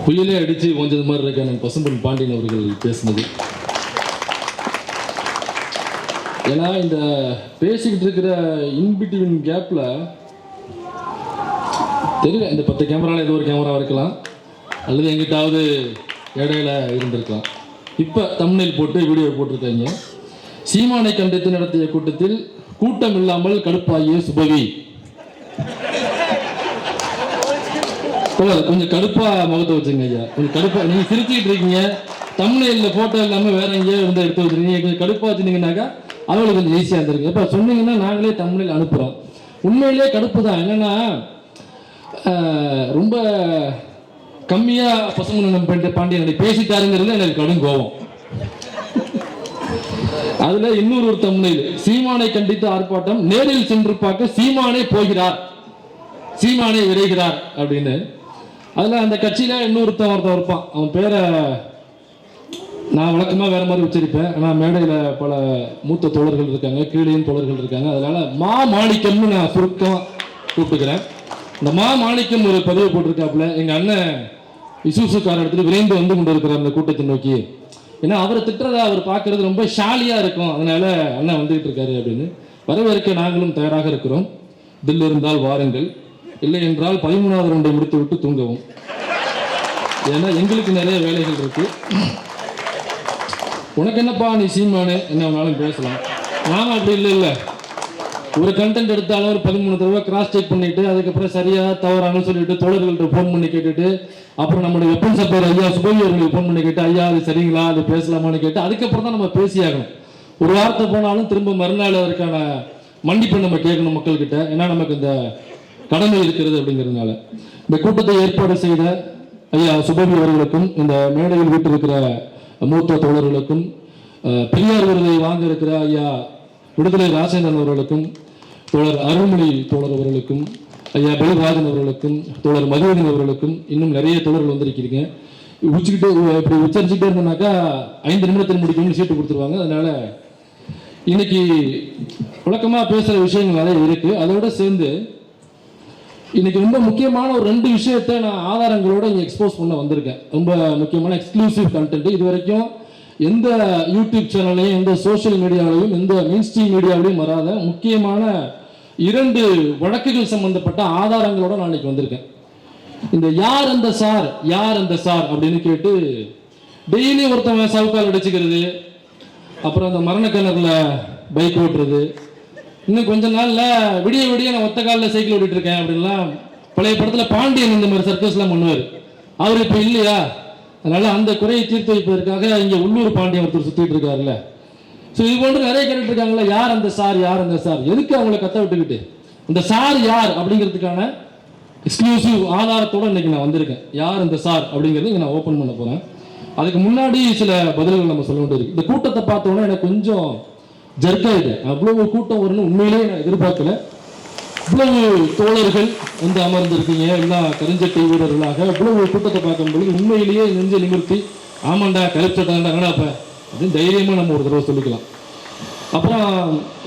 புயலே அடித்து கொஞ்சது மாதிரி இருக்க பசும்பொன் பாண்டியன் அவர்கள் பேசினது. ஏன்னா இந்த பேசிக்கிட்டு இருக்கிற இன்பிட்வீன் கேப்பில் தெரியல, இந்த 10 கேமராவில் ஏதோ ஒரு கேமரா இருக்கலாம், அல்லது எங்கிட்டாவது இடையில இருந்திருக்கலாம். இப்போ தம்ப்நெயில் போட்டு வீடியோ போட்டிருக்காங்க. சீமானை கண்டித்து நடத்திய கூட்டத்தில் கூட்டம் இல்லாமல் கடுப்பாகிய சுபவி. கொஞ்சம் கடுப்பா முகத்தை வச்சுங்க ஐயா, கொஞ்சம் கடுப்பா. நீங்க சிரிச்சுக்கிட்டு இருக்கீங்க, தம்ப்நெயில்ல போட்டோ இல்லாமல் வேற எங்கேயோ வந்து எடுத்து வச்சுருக்கீங்க. கொஞ்சம் கடுப்பா வச்சுருந்தீங்கன்னாக்கா அவங்களுக்கு கொஞ்சம் ஈஸியாக இருந்திருக்கு. இப்போ சொன்னீங்கன்னா நாங்களே தம்ப்நெயில் அனுப்புகிறோம். உண்மையிலேயே கடுப்பு தான். என்னன்னா ரொம்ப கம்மியாக பசும்பொன் பாண்டியன் பேசிட்டாருங்கிறது எனக்கு கடும் கோபம். அதுல இன்னொரு தம்ப்நெயில், சீமானை கண்டித்து ஆர்ப்பாட்டம், நேரில் சென்று பார்க்க சீமானே போகிறார், சீமானே விரைகிறார் அப்படின்னு. அதுல அந்த கட்சியில இன்னொருத்தன் இருப்பான், அவன் பேரை நான் வழக்கமாக வேற மாதிரி உச்சரிப்பேன். ஆனால் மேடையில் பல மூத்த தோழர்கள் இருக்காங்க, கீழையும் தோழர்கள் இருக்காங்க. அதனால மா மாணிக்கம்னு நான் சுருக்கமாக கூப்பிட்டுக்கிறேன். இந்த மா மாணிக்கம் ஒரு பதிவு போட்டிருக்காப்புல, எங்கள் அண்ணன் இசூசுக்கார இடத்துல விரைந்து வந்து கொண்டு இருக்கிறார் அந்த கூட்டத்தை நோக்கி. ஏன்னா அவரை திட்டுறதா அவர் பார்க்கறது ரொம்ப ஷாலியாக இருக்கும், அதனால அண்ணன் வந்துகிட்டு இருக்காரு அப்படின்னு. வரவேற்க நாங்களும் தயாராக இருக்கிறோம். தில் இருந்தால் வாருங்கள், இல்லை என்றால் 13வது ரவுண்டை முடித்து விட்டு தூங்கவும். ஏன்னா எங்களுக்கு நிறைய வேலைகள் இருக்கு. உனக்கு என்னப்பா நீ சீமானு என்ன வேணாலும் பேசலாம். நாம அப்படி இல்லை. ஒரு கண்டென்ட் எடுத்தாலும் ஒரு 13 தடவை கிராஸ் செக் பண்ணிட்டு அதுக்கப்புறம் சரியா தவறானு சொல்லிட்டு தோழர்கள்ட்ட ஃபோன் பண்ணி கேட்டுட்டு, அப்புறம் நம்மளுடைய வெப்பன் சப்ளையர் ஐயா சுபவி அவர்களுக்கு ஃபோன் பண்ணி கேட்டு, ஐயா அது சரிங்களா, அது பேசலாமான்னு கேட்டு அதுக்கப்புறம் தான் நம்ம பேசியாகணும். ஒரு வார்த்தை போனாலும் திரும்ப மறுநாள் அதற்கான மன்னிப்பு நம்ம கேட்கணும் மக்கள்கிட்ட. ஏன்னா நமக்கு இந்த கடமை இருக்கிறது அப்படிங்கிறதுனால. இந்த கூட்டத்தை ஏற்பாடு செய்த ஐயா சுபவி அவர்களுக்கும், இந்த மேடையில் வீட்டிருக்கிற மூத்த தோழர்களுக்கும், பெரியார் விருதை வாங்க இருக்கிற ஐயா விடுதலை ராஜேந்திரன் அவர்களுக்கும், தோழர் அருள்மொழி தோழர் அவர்களுக்கும், ஐயா பலிராஜன் அவர்களுக்கும், தோழர் மதுவதன் அவர்களுக்கும், இன்னும் நிறைய தோழர்கள் வந்திருக்கிறீங்க. இப்படி உச்சரிச்சுட்டே இருந்தோம்னாக்கா 5 நிமிடத்தில் முடிக்கணும்னு சீட்டு கொடுத்துருவாங்க. அதனால இன்னைக்கு வழக்கமாக பேசுகிற விஷயங்கள் நிறைய இருக்கு. அதோட சேர்ந்து இன்னைக்கு ரொம்ப முக்கியமான ஒரு 2 விஷயத்தை நான் ஆதாரங்களோட இங்கே எக்ஸ்போஸ் பண்ண வந்திருக்கேன். ரொம்ப முக்கியமான எக்ஸ்க்ளூசிவ் கண்டென்ட். இது வரைக்கும் எந்த யூடியூப் சேனல்லையும், எந்த சோசியல் மீடியாவிலையும், எந்த மெயின் ஸ்ட்ரீம் மீடியாவிலையும் வராத முக்கியமான 2 வழக்குகள் சம்பந்தப்பட்ட ஆதாரங்களோட நான் இன்னைக்கு வந்திருக்கேன். இந்த யார் அந்த சார், யார் அந்த சார் அப்படின்னு கேட்டு டெய்லி ஒருத்தவங்க சவுக்கால் அடிச்சுக்கிறது, அப்புறம் அந்த மரணக்கிணறுல பைக் ஓட்டுறது, இன்னும் கொஞ்ச நாள்ல விடிய விடிய நான் ஒத்த காலில் சைக்கிள் ஓட்டிட்டு இருக்கேன் அப்படின்லாம் பழைய படத்துல பாண்டியன் இந்த மாதிரி சர்க்கஸ்லாம் பண்ணுவார். அவர் இப்ப இல்லையா, அதனால அந்த குறையை தீர்த்து வைப்பதற்காக இங்க உள்ளூர் பாண்டியன் ஒருத்தர் சுத்திட்டு இருக்காருல்ல. ஸோ இது போன்று நிறைய கேட்டுட்டு இருக்காங்களா, யார் அந்த சார், யார் அந்த சார், எதுக்கு அவங்கள கத்த விட்டுக்கிட்டு இந்த சார் யார் அப்படிங்கிறதுக்கான எக்ஸ்க்ளூசிவ் ஆதாரத்தோட இன்னைக்கு நான் வந்திருக்கேன். யார் அந்த சார் அப்படிங்கிறது இங்க நான் ஓப்பன் பண்ண போறேன். அதுக்கு முன்னாடி சில பதில்கள் நம்ம சொல்ல வேண்டியிருக்கு. இந்த கூட்டத்தை பார்த்தோன்னா எனக்கு கொஞ்சம் ஜர்க்காயிடு. அவ்வளவு கூட்டம் வரும்னு உண்மையிலேயே நான் எதிர்பார்க்கல. இவ்வளவு தோழர்கள் வந்து அமர்ந்திருக்கீங்க, எல்லாம் கருஞ்சட்டை வீரர்களாக. இவ்வளவு கூட்டத்தை பார்க்கும்போது உண்மையிலேயே நெஞ்ச நிமிர்த்தி ஆமாண்டா கருச்சட்டாண்டா என்னடாப்ப அப்படின்னு தைரியமா நம்ம ஒரு தடவை சொல்லிக்கலாம். அப்புறம்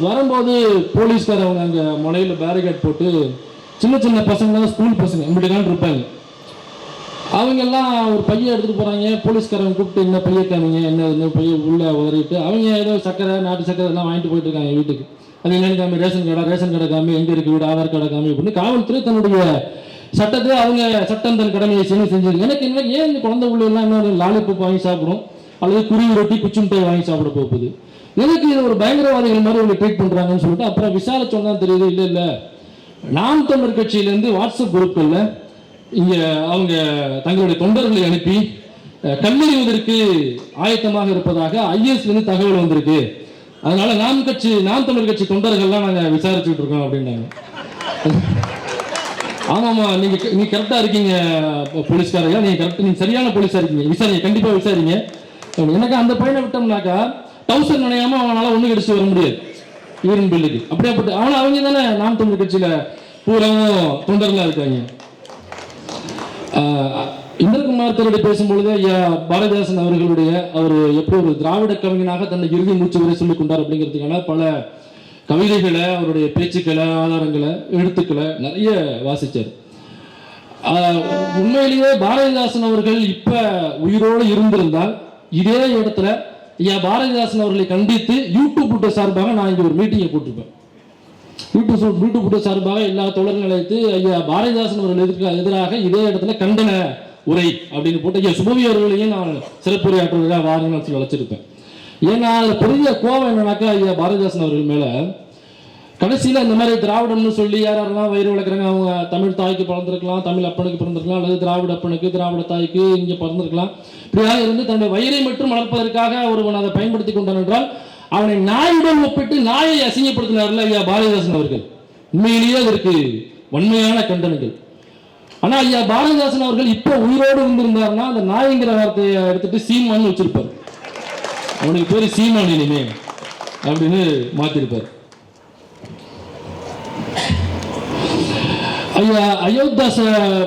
வரும்போது போலீஸ்காரவங்க அங்கே மலையில் பேரிகேட் போட்டு சின்ன சின்ன பசங்க, ஸ்கூல் பசங்க இப்படிதான் இருப்பாங்க. அவங்க எல்லாம் ஒரு பையன் எடுத்துட்டு போறாங்க. போலீஸ்காரங்க கூப்பிட்டு என்ன பைய காமிங்க, என்ன பைய உள்ள உதறிட்டு அவங்க ஏதோ சக்கரை, நாட்டு சக்கரை எல்லாம் வாங்கிட்டு போயிட்டு இருக்காங்க வீட்டுக்கு. அது என்னன்னு காமி, ரேஷன் கடை காமி, எங்க இருக்கு வீடு, ஆதார் கார்டை காமி அப்படின்னு காவல்துறை தன்னுடைய சட்டத்தை அவங்க சட்டம் தன் கடமையை செஞ்சிருக்கு. எனக்கு என்ன ஏன் இந்த குழந்தை உள்ள எல்லாம் இன்னும் லாலிபப் வாங்கி சாப்பிடும், அல்லது குருவி ரொட்டி குச்சி மிட்டாய் வாங்கி சாப்பிட போகுது, எதுக்கு இது ஒரு பயங்கரவாதிகள் மாதிரி அவங்க ட்ரீட் பண்றாங்கன்னு சொல்லிட்டு அப்புறம் விசாரிச்சோன்னு தான் தெரியுது. இல்லை நாம் தமிழர் கட்சியிலேருந்து வாட்ஸ்அப் குரூப்கள்ல இங்க அவங்க தங்களுடைய தொண்டர்களை அனுப்பி கல்லெறிவதற்கு ஆயத்தமாக இருப்பதாக ஐஎஸ்ல இருந்து தகவல் வந்திருக்கு. அதனால நாம் தமிழர் கட்சி தொண்டர்கள்லாம் நாங்க விசாரிச்சுட்டு இருக்கோம் அப்படின்னாங்க. ஆமாமா, நீங்க கரெக்டா இருக்கீங்க போலீஸ்காரையா, நீங்க சரியான போலீஸா இருக்கீங்க, விசாரிங்க, கண்டிப்பா விசாரிங்க. எனக்கு அந்த பையனை விட்டோம்னாக்கா டவுசர் நினையாம அவனால ஒண்ணு கிடைச்சு வர முடியாது யூரின் பில்லுக்கு. அப்படியேப்பட்டு அவங்க தானே நாம் தமிழர் கட்சியில பூராவும் தொண்டர்களா இருக்காங்க. இந்திரகுமார் தருடைய பேசும்பொழுது ஐயா பாரதிதாசன் அவர்களுடைய அவர் எப்படி ஒரு திராவிட கவிஞனாக தன்னை இறுதி மூச்சு வரை சொல்லிக் கொண்டார் அப்படிங்கிறதுக்கான பல கவிதைகளை, அவருடைய பேச்சுக்களை, ஆதாரங்களை, எழுத்துக்களை நிறைய வாசிச்சார். உண்மையிலேயே பாரதிதாசன் அவர்கள் இப்ப உயிரோடு இருந்திருந்தால் இதே இடத்துல ஐயா பாரதிதாசன் அவர்களை கண்டித்து யூடியூப் சார்பாக நான் இங்க ஒரு மீட்டிங்கை போட்டிருப்பேன். யூடியூப் சார்பாக எல்லா தோழர்கள் அழைத்து ஐயா பாரதிதாசன் அவர்கள் எதிராக இதே இடத்துல கண்டன உரை அப்படின்னு போட்டு ஐயா சுபவி அவர்களையும் நான் சிறப்புரையாற்றுவதாக வாருங்கன்னு சொல்லி அழைச்சிருப்பேன். ஏன்னா அதுல பெரிய கோபம் என்னன்னாக்கா ஐயா பாரதிதாசன் அவர்கள் மேல கடைசியில இந்த மாதிரி திராவிடம்னு சொல்லி யாரெல்லாம் வயிறு வளர்க்குறாங்க, அவங்க தமிழ் தாய்க்கு பிறந்திருக்கலாம், தமிழ் அப்பனுக்கு பிறந்திருக்கலாம், அல்லது திராவிட அப்பனுக்கு திராவிட தாய்க்கு இங்கே பிறந்திருக்கலாம். இப்படியாக இருந்து தன்னுடைய வயிறை மட்டும் வளர்ப்பதற்காக ஒருவன் அதை பயன்படுத்தி கொண்டான் என்றால் அவனை நாயுடன் ஒப்பிட்டு நாயை அசிங்கப்படுத்தினார்ல ஐயா பாரதிதாசன் அவர்கள். உண்மையிலேயே அதற்கு வன்மையான கண்டனங்கள். ஆனா ஐயா பாரதிதாசன் அவர்கள் இப்ப உயிரோடு இருந்திருந்தாருன்னா அந்த நாய்ங்கிற வார்த்தையை எடுத்துட்டு சீமான்னு வச்சிருப்பார். அவனுக்கு பேரு சீமான் இனிமே அப்படின்னு மாத்திருப்பார். ஐயா அயோத்தாச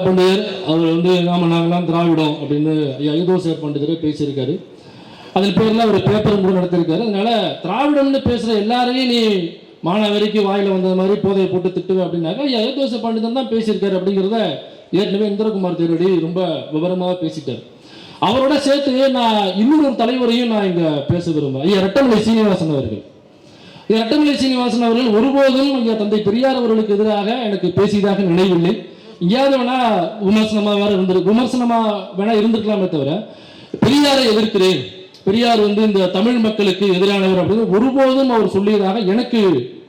பண்டிதர் அவர் வந்து நாங்களாம் திராவிடம் அப்படின்னு ஐயா அயோத்தாச பண்டிதரை பேசியிருக்காரு. அதன் பேர்ல ஒரு பேப்பர் கூட நடத்திருக்காரு. அதனால திராவிடம்னு பேசுற எல்லாரையும் நீ மாணவரிக்கு வாயில வந்த மாதிரி போதையை போட்டு திட்டுவேன் அப்படின்னாக்கா ஐயா அயோத்தாச பண்டிதன் தான் பேசியிருக்காரு அப்படிங்கிறத ஏற்கனவே இந்திரகுமார் தேரடி ரொம்ப விவரமாக பேசிட்டார். அவரோட சேர்த்து நான் இன்னொரு தலைவரையும் நான் இங்க பேச விரும்புகிறேன். ஐயா ரெட்டமலை சீனிவாசன் அவர்கள். ரெட்டமலை சீனிவாசன் அவர்கள் ஒருபோதும் ஐயா தந்தை பெரியார் அவர்களுக்கு எதிராக எனக்கு பேசியதாக நினைவில்லை. எங்கேயாவது வேணா விமர்சனமா வேணா இருந்திருக்கலாமே தவிர பெரியாரை எதிர்க்கிறேன், பெரியார் வந்து இந்த தமிழ் மக்களுக்கு எதிரானவர் அப்படின்னு ஒருபோதும் அவர் சொல்லியதாக எனக்கு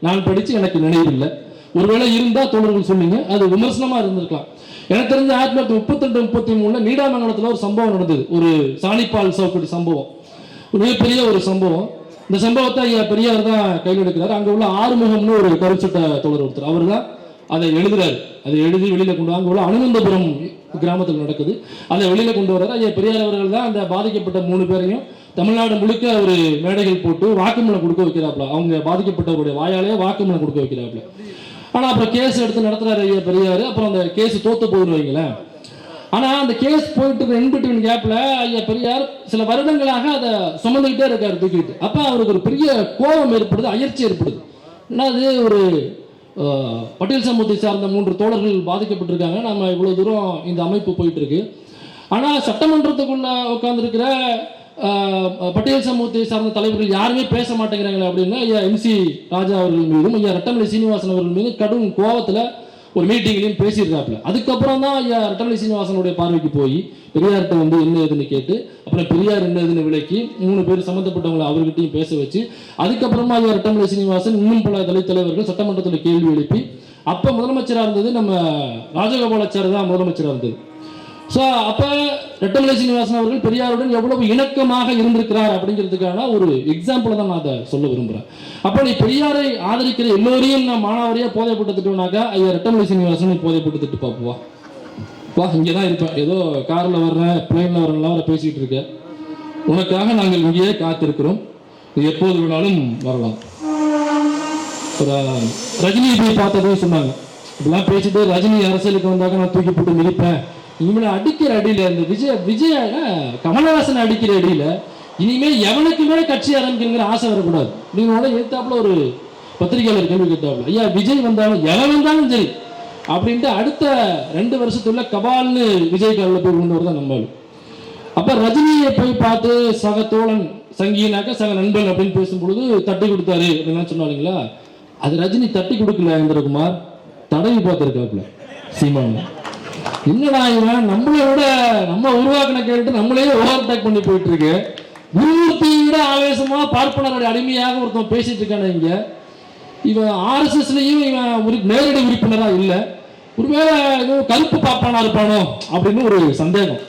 நான் படிச்சு எனக்கு நினைவில்லை. ஒருவேளை இருந்தா தோழர்கள் சொன்னீங்க, அது விமர்சனமா இருந்திருக்கலாம். எனக்கு தெரிஞ்ச 1932-33 நீடாமங்கலத்தில் ஒரு சம்பவம் நடந்தது. ஒரு சாணிப்பால் சவுக்கடி சம்பவம், ஒரு மிகப்பெரிய ஒரு சம்பவம். இந்த சம்பவத்தை ஐயா பெரியார் தான் கையில் எடுக்கிறார். அங்கே உள்ள ஆறுமுகம்னு ஒரு கருச்சட்ட தோழர் ஒருத்தர், அவர் தான் அதை எழுதுறாரு. அதை எழுதி வெளியில கொண்டு அங்கே உள்ள அனுமந்தபுரம் கிராமத்தில் நடக்குது. அதை வெளியில கொண்டு வர்றாரு. ஐயா பெரியார் அவர்கள் தான் அந்த பாதிக்கப்பட்ட 3 பேரையும் தமிழ்நாடு முழுக்க ஒரு மேடைகள் போட்டு வாக்குமூலம் கொடுக்க வைக்கிறாப்ல. அவங்க பாதிக்கப்பட்டவருடைய வாயாலே வாக்குமூலம் கொடுக்க வைக்கிறாப்ல. ஆனால் அப்புறம் கேஸ் எடுத்து நடத்துறாரு ஐயா பெரியார். அப்புறம் அந்த கேஸ் தோத்து போகுதுன்னு வைங்களேன். ஆனால் அந்த கேஸ் போயிட்டு இன்பிட்வீன் கேப்ல ஐயா பெரியார் சில வருடங்களாக அதை சுமந்துக்கிட்டே இருக்காரு தூக்கிட்டு. அப்போ அவருக்கு ஒரு பெரிய கோபம் ஏற்படுது, அயற்சி ஏற்படுது. ஏன்னா அது ஒரு பட்டியல் சமூகத்தை சார்ந்த 3 தோழர்கள் பாதிக்கப்பட்டிருக்காங்க, நம்ம இவ்வளோ தூரம் இந்த அமைப்பு போயிட்டு இருக்கு. ஆனால் சட்டமன்றத்துக்குள்ள உட்கார்ந்துருக்கிற பட்டியல் சமூகத்தை சார்ந்த தலைவர்கள் யாருமே பேச மாட்டேங்கிறாங்களே அப்படின்னு ஐயா MC ராஜா அவர்கள் மீதும் ஐயா ரெட்டமலை சீனிவாசன் அவர்கள் மீது கடும் கோபத்தில் ஒரு மீட்டிங்லையும் பேசியிருக்காப்புல. அதுக்கப்புறம் தான் ஐயா ரெட்டமலை சீனிவாசனுடைய பார்வைக்கு போய் பெரியார்கிட்ட வந்து என்ன ஏதுன்னு கேட்டு அப்புறம் பெரியார் என்ன ஏதுன்னு விளக்கி 3 பேர் சம்மந்தப்பட்டவங்களை அவர்கிட்டையும் பேச வச்சு அதுக்கப்புறமா ஐயா ரெட்டமலை சீனிவாசன் இன்னும் பல தலித் தலைவர்கள் சட்டமன்றத்தில் கேள்வி எழுப்பி அப்போ முதலமைச்சராக இருந்தது நம்ம ராஜகோபாலாச்சாரி தான் முதலமைச்சராக இருந்தது. ஸோ அப்போ ரெட்டமலை சீனிவாசன் அவர்கள் பெரியாருடன் எவ்வளவு இணக்கமாக இருந்திருக்கிறார் அப்படிங்கிறதுக்கான ஒரு எக்ஸாம்பிளை தான் நான் அதை சொல்ல விரும்புகிறேன். அப்போ நீ பெரியாரை ஆதரிக்கிற எல்லோரையும் நான் மாணவரையாக போதைப்பட்டு திட்டுனாக்கா ஐயா ரெட்டமலை சீனிவாசன் போதைப்பட்டு திட்டு பார்ப்போவா? வா, இங்கே தான் இருப்பேன், ஏதோ காரில் வர்றேன் பிளேனில் வரலாம் வர பேசிக்கிட்டு இருக்கேன். உனக்காக நாங்கள் இங்கேயே காத்திருக்கிறோம், எப்போது வேணாலும் வரலாம். ஒரு ரஜினி போய் பார்த்ததும் சொன்னாங்க, இப்படிலாம் பேசிட்டு ரஜினி அரசியலுக்கு வந்தாக்க நான் தூக்கி போட்டு மிதிப்பேன். இனிமேல் அடிக்கிற அடியில் இந்த விஜய கமலஹாசன் அடிக்கிற அடியில் இனிமேல் எவனுக்குமே கட்சி ஆரம்பிக்கிற ஆசை வரக்கூடாது அப்படின்னு எதிர்த்தாப்புல ஒரு பத்திரிகையாளர் கேள்வி கேட்டாப்புல. ஐயா விஜய் வந்தாலும் எவன் வந்தாலும் சரி அப்படின்ட்டு அடுத்த 2 வருஷத்துள்ள கபால்னு விஜய் காலில் போய் கொண்டு வரதான் நம்மளு. அப்போ ரஜினியை போய் பார்த்து சக தோழன் சங்கினாக்க சக நண்பன் அப்படின்னு பேசும்பொழுது தட்டி கொடுத்தாரு அப்படின்னு சொன்னாங்களா? அது ரஜினி தட்டி கொடுக்கல, இந்திரகுமார் தடவி பார்த்துருக்காப்புல சீமான். என்னடா இவன் நம்மளை விட நம்ம உருவாக்கின கேட்டு நம்மளே ஓவர் டேக் பண்ணி போயிட்டு இருக்கு. குருமூர்த்தியை விட ஆவேசமா பார்ப்பனருடைய அடிமையாக ஒருத்தன் பேசிட்டு இருக்கானே இங்க. இவன் RSSலயும் இவன் நேரடி உறுப்பினரா இல்லை, ஒருவேளை கருப்பு பாப்பானா இருப்பானோ அப்படின்னு ஒரு சந்தேகம்.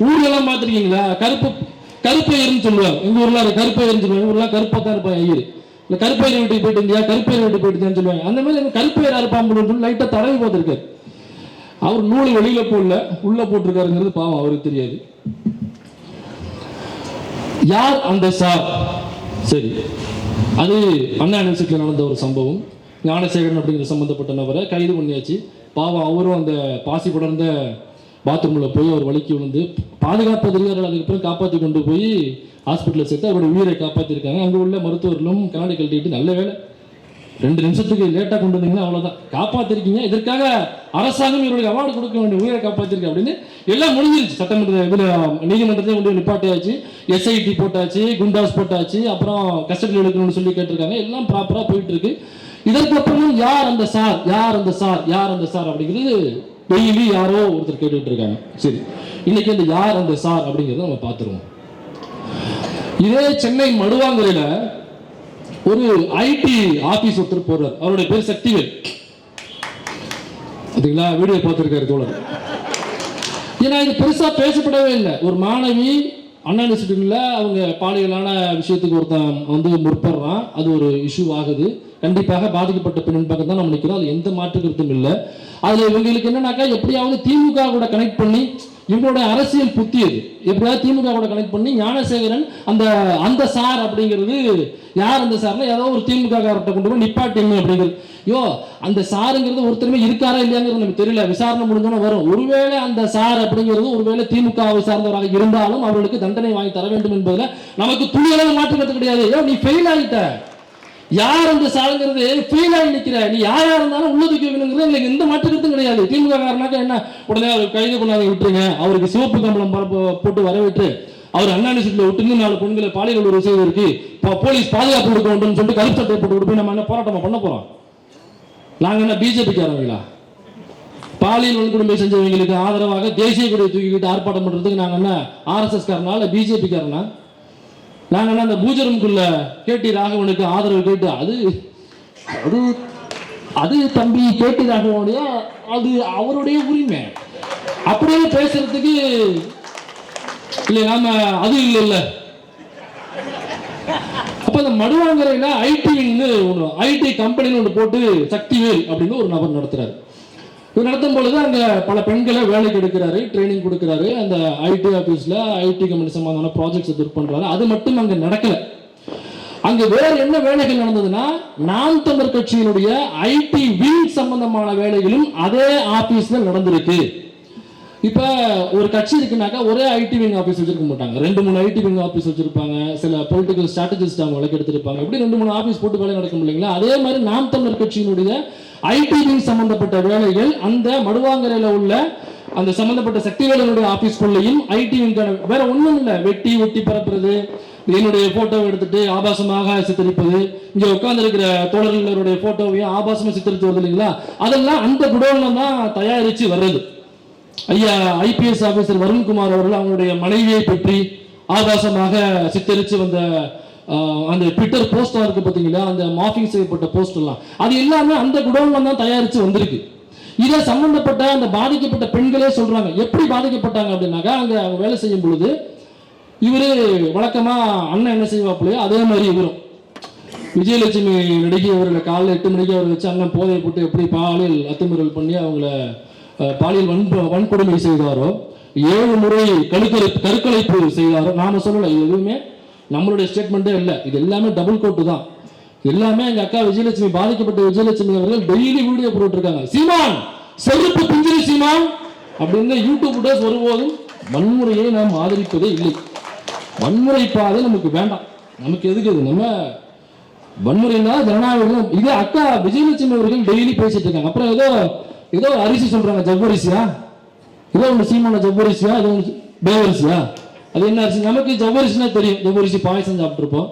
ஊர்லாம் பார்த்துருக்கீங்களா? கருப்பையர்னு சொல்லுவாங்க எங்க ஊர்ல, கருப்பையர்னு சொல்லுவாங்க. ஊர்லாம் கருப்பா தான் இருப்பான் ஐயர். இல்லை கருப்பையர் வீட்டுக்கு போயிட்டு இருந்தியா, கருப்பையர் வீட்டுக்கு போயிட்டு சொல்லுவாங்க. அந்த மாதிரி கருப்பையரா இருப்பான் லைட்டா தடவி பார்த்துருக்காரு. அவர் நூல் வெளியில போடல, உள்ள போட்டிருக்காருங்கிறது பாவம் அவருக்கு தெரியாது. யார் அந்த சார்? சரி, அது அண்ணா யூனிவர்சிட்டியில் நடந்த ஒரு சம்பவம். ஞானசேகரன் அப்படிங்கிற சம்பந்தப்பட்ட நபரை கைது பண்ணியாச்சு. பாவம் அவரும் அந்த பாசி படர்ந்த பாத்ரூமில் போய் அவர் வலிக்கு விழுந்து பாதுகாப்பு அதிகாரிகள் அதுக்கப்புறம் காப்பாற்றி கொண்டு போய் ஹாஸ்பிட்டலில் சேர்த்து அவருடைய உயிரை காப்பாற்றிருக்காங்க. அங்கே உள்ள மருத்துவர்களும் கண்ணாடி கழட்டிட்டு நல்ல வேலை 2 நிமிஷத்துக்கு லேட்டாக கொண்டு வந்தீங்கன்னா அவ்வளோதான், காப்பாற்றிருக்கீங்க. இதற்காக அரசாங்கம் இவர்களுக்கு அவார்டு கொடுக்க வேண்டிய, உயிரை காப்பாற்றிருக்கு அப்படின்னு எல்லாம் முடிஞ்சிருச்சு. சட்டமன்ற இதில் நீதிமன்றத்தையும் கொண்டு நிப்பாட்டியாச்சு, SIT போட்டாச்சு, குண்டாஸ் போட்டாச்சு, அப்புறம் கஸ்டடியில் எடுக்கணும்னு சொல்லி கேட்டிருக்காங்க. எல்லாம் ப்ராப்பராக போயிட்டு இருக்கு. இதற்கப்புறமும் யார் அந்த சார், யார் அந்த சார், யார் அந்த சார் அப்படிங்கிறது டெய்லி யாரோ ஒருத்தர் கேட்டுட்டு இருக்காங்க. சரி, இன்னைக்கு அந்த யார் அந்த சார் அப்படிங்கிறத நம்ம பார்த்துருவோம். இதே சென்னை மடுவாங்கரையில ஒரு IT ஆபீஸ் ஒருத்தர் போறார். அவருடைய பேர் சக்திவேல். அதுங்களா வீடியோ பார்த்துருக்காரு தோழர். ஏன்னா இது பெருசா பேசப்படவே இல்லை. ஒரு மாணவி அண்ணா யூனிவர்சிட்டியில் அவங்க பாலியலான விஷயத்துக்கு ஒருத்தன் வந்து முற்படுறான், அது ஒரு இஷ்யூ ஆகுது. கண்டிப்பாக பாதிக்கப்பட்ட பெண்ணின் பக்கம் தான் நம்ம நிற்கிறோம், அது எந்த மாற்று கருத்தும் இல்லை. அதுல இவங்களுக்கு என்னன்னாக்கா எப்படியாவது திமுக கூட கனெக்ட் பண்ணி, இவங்களுடைய அரசியல் புத்தி அது, எப்படியாவது திமுக கூட கனெக்ட் பண்ணி ஞானசேகரன் அந்த சார் அப்படிங்கிறது யார் அந்த சார்னா ஏதோ ஒரு திமுக காரத்தை கொண்டு போய் நிப்பாட்டிங்க அப்படிங்கிறது. அந்த சாருங்கிறது ஒருத்தருமே இருக்காரா இல்லையாங்கிறது நமக்கு தெரியல, விசாரணை முடிஞ்சோன்னு வரும். ஒருவேளை அந்த சார் அப்படிங்கிறது ஒருவேளை திமுகவை சார்ந்தவராக இருந்தாலும் அவர்களுக்கு தண்டனை வாங்கி தர வேண்டும் என்பதில் நமக்கு துணியளவு மாற்றுக்கிறது கிடையாது. நீ ஃபெயில் ஆகிட்ட, யார் அந்த சாருங்கிறது ஃபெயில் ஆகி நிற்கிற, நீ யாரா இருந்தாலும் உள்ளதுக்கு வைக்கணுங்கிறது எங்களுக்கு எந்த மாற்றுக்கிறதும் கிடையாது. திமுக காரனாக்க என்ன, உடனே அவர் கைது பண்ணாத விட்டுருங்க, அவருக்கு சிவப்பு கம்பளம் போட்டு வரவிட்டு அவர் அண்ணா யூனிவர்சிட்டியில் விட்டு 4 பெண்களை பாலியல் உறவு செய்வதற்கு போலீஸ் பாதுகாப்பு கொடுக்க வேண்டும் சொல்லிட்டு கருப்பு சட்டை போட்டு கொடுத்து நம்ம என்ன போராட்டமா பண்ண போறோம்? நாங்க என்ன பிஜேபிக்காரங்களா? பாலியல் வன்கொடுமை செஞ்சவங்களுக்கு ஆதரவாக தேசிய கொடியை தூக்கிக்கிட்டு ஆர்ப்பாட்டம் பண்றதுக்கு நாங்க என்ன RSS காரனா இல்ல பிஜேபி காரனா? நாங்க என்ன அந்த பூஜரம்குள்ள KT ராகவனுக்கு ஆதரவு கேட்டு அது தம்பி KT ராகவனுடைய அது அவருடைய உரிமை அப்படியே பேசுறதுக்கு இல்லை, நாம அது இல்லை. அப்ப அந்த மடுவாங்கரையில IT கம்பெனின்னு ஒன்று போட்டு சக்திவேல் அப்படின்னு ஒரு நபர் நடத்துறாரு. இது நடத்தும் பொழுது அங்க பல பெண்களை வேலைக்கு எடுக்கிறாரு, ட்ரைனிங் கொடுக்கிறாரு. அந்த IT ஆபீஸ்ல IT கம்பெனி சம்பந்தமான ப்ராஜெக்ட்ஸ் ஒர்க் பண்றாரு. அது மட்டும் அங்க நடக்கல. அங்க வேற என்ன வேலைகள் நடந்ததுன்னா, நாம் தமிழர் கட்சியினுடைய IT விங் சம்பந்தமான வேலைகளும் அதே ஆபீஸ்ல நடந்திருக்கு. இப்ப ஒரு கட்சி இருக்குனாக்கா ஒரே IT விங் ஆபீஸ் வச்சிருக்க மாட்டாங்க, 2-3 IT விங் ஆபீஸ் வச்சிருப்பாங்க. சில பொலிட்டிக்கல் ஸ்ட்ராட்டஜிஸ்ட் அவங்க வழக்கு எடுத்திருப்பாங்க. இப்படி 2-3 ஆபீஸ் போட்டு வேலை நடக்கும் இல்லைங்களா? அதே மாதிரி நாம் தமிழர் கட்சியினுடைய IT விங் சம்பந்தப்பட்ட வேலைகள் அந்த மடுவாங்கரையில உள்ள அந்த சம்பந்தப்பட்ட சக்திவேலனுடைய ஆபீஸ்க்குள்ளேயும் IT விங் வேற ஒண்ணும் இல்லை. வெட்டி ஒட்டி பரப்புறது, என்னுடைய போட்டோவை எடுத்துட்டு ஆபாசமாக சித்தரிப்பது, இங்க உட்கார்ந்து இருக்கிற தோழர்களுடைய போட்டோவையும் ஆபாசமா சித்தரித்து வருது இல்லைங்களா? அதெல்லாம் அந்த குடோன்ல தான் தயாரிச்சு வர்றது. ஐயா IPS ஆபீசர் வருண்குமார் அவர்கள் அவங்களுடைய மனைவியை பற்றி ஆபாசமாக சித்தரித்து வந்த அந்த ட்விட்டர் போஸ்டா இருக்கு பார்த்தீங்களா, அந்த மார்பிங் செய்யப்பட்ட போஸ்ட் எல்லாம் அது எல்லாமே அந்த குடோன்ல தான் தயாரித்து வந்திருக்கு. இதை சம்பந்தப்பட்ட அந்த பாதிக்கப்பட்ட பெண்களே சொல்றாங்க. எப்படி பாதிக்கப்பட்டாங்க அப்படின்னாக்கா, அவங்க வேலை செய்யும் பொழுது இவரு வழக்கமா அண்ணன் என்ன செய்வாப்புலையோ அதே மாதிரி இவரும் விஜயலட்சுமி நடிகை அவர்களை காலையில் 8 மணிக்கு அவரை வச்சு அண்ணன் போதையை போட்டு எப்படி பாலியல் அத்துமீறல் பண்ணி அவங்கள பாலியல் வன்கொடுமை செய்தாரோ, 7 முறை கருக்கலைப்பு செய்தாரோ. நாம சொல்லல, இது எதுவுமே நம்மளுடைய ஸ்டேட்மெண்ட்டே இல்லை, இது எல்லாமே டபுள் கோட்டு தான். எல்லாமே எங்க அக்கா விஜயலட்சுமி, பாதிக்கப்பட்ட விஜயலட்சுமி அவர்கள் டெய்லி வீடியோ போட்டு இருக்காங்க. சீமான் செருப்பு பிஞ்சிரி சீமான் அப்படின்னு யூடியூப் டேஸ் வரும்போதும் வன்முறையை நாம் ஆதரிப்பதே இல்லை. வன்முறை பாதை நமக்கு வேண்டாம், நமக்கு எதுக்கு அது? நம்ம வன்முறைனா ஜனநாயகம். இதே அக்கா விஜயலட்சுமி அவர்கள் டெய்லி பேசிட்டு இருக்காங்க. அப்புறம் ஏதோ அரிசி சொல்றாங்க, ஜவ்வரிசியா, ஏதோ ஒன்று சீமான ஜவ்வரிசியா, ஏதோ ஒன்று பேவரிசியா, அது என்ன அரிசி? நமக்கு ஜவ்வரிசினா தெரியும், ஜவ்வரிசி பாயசம் சாப்பிட்டுருப்போம்.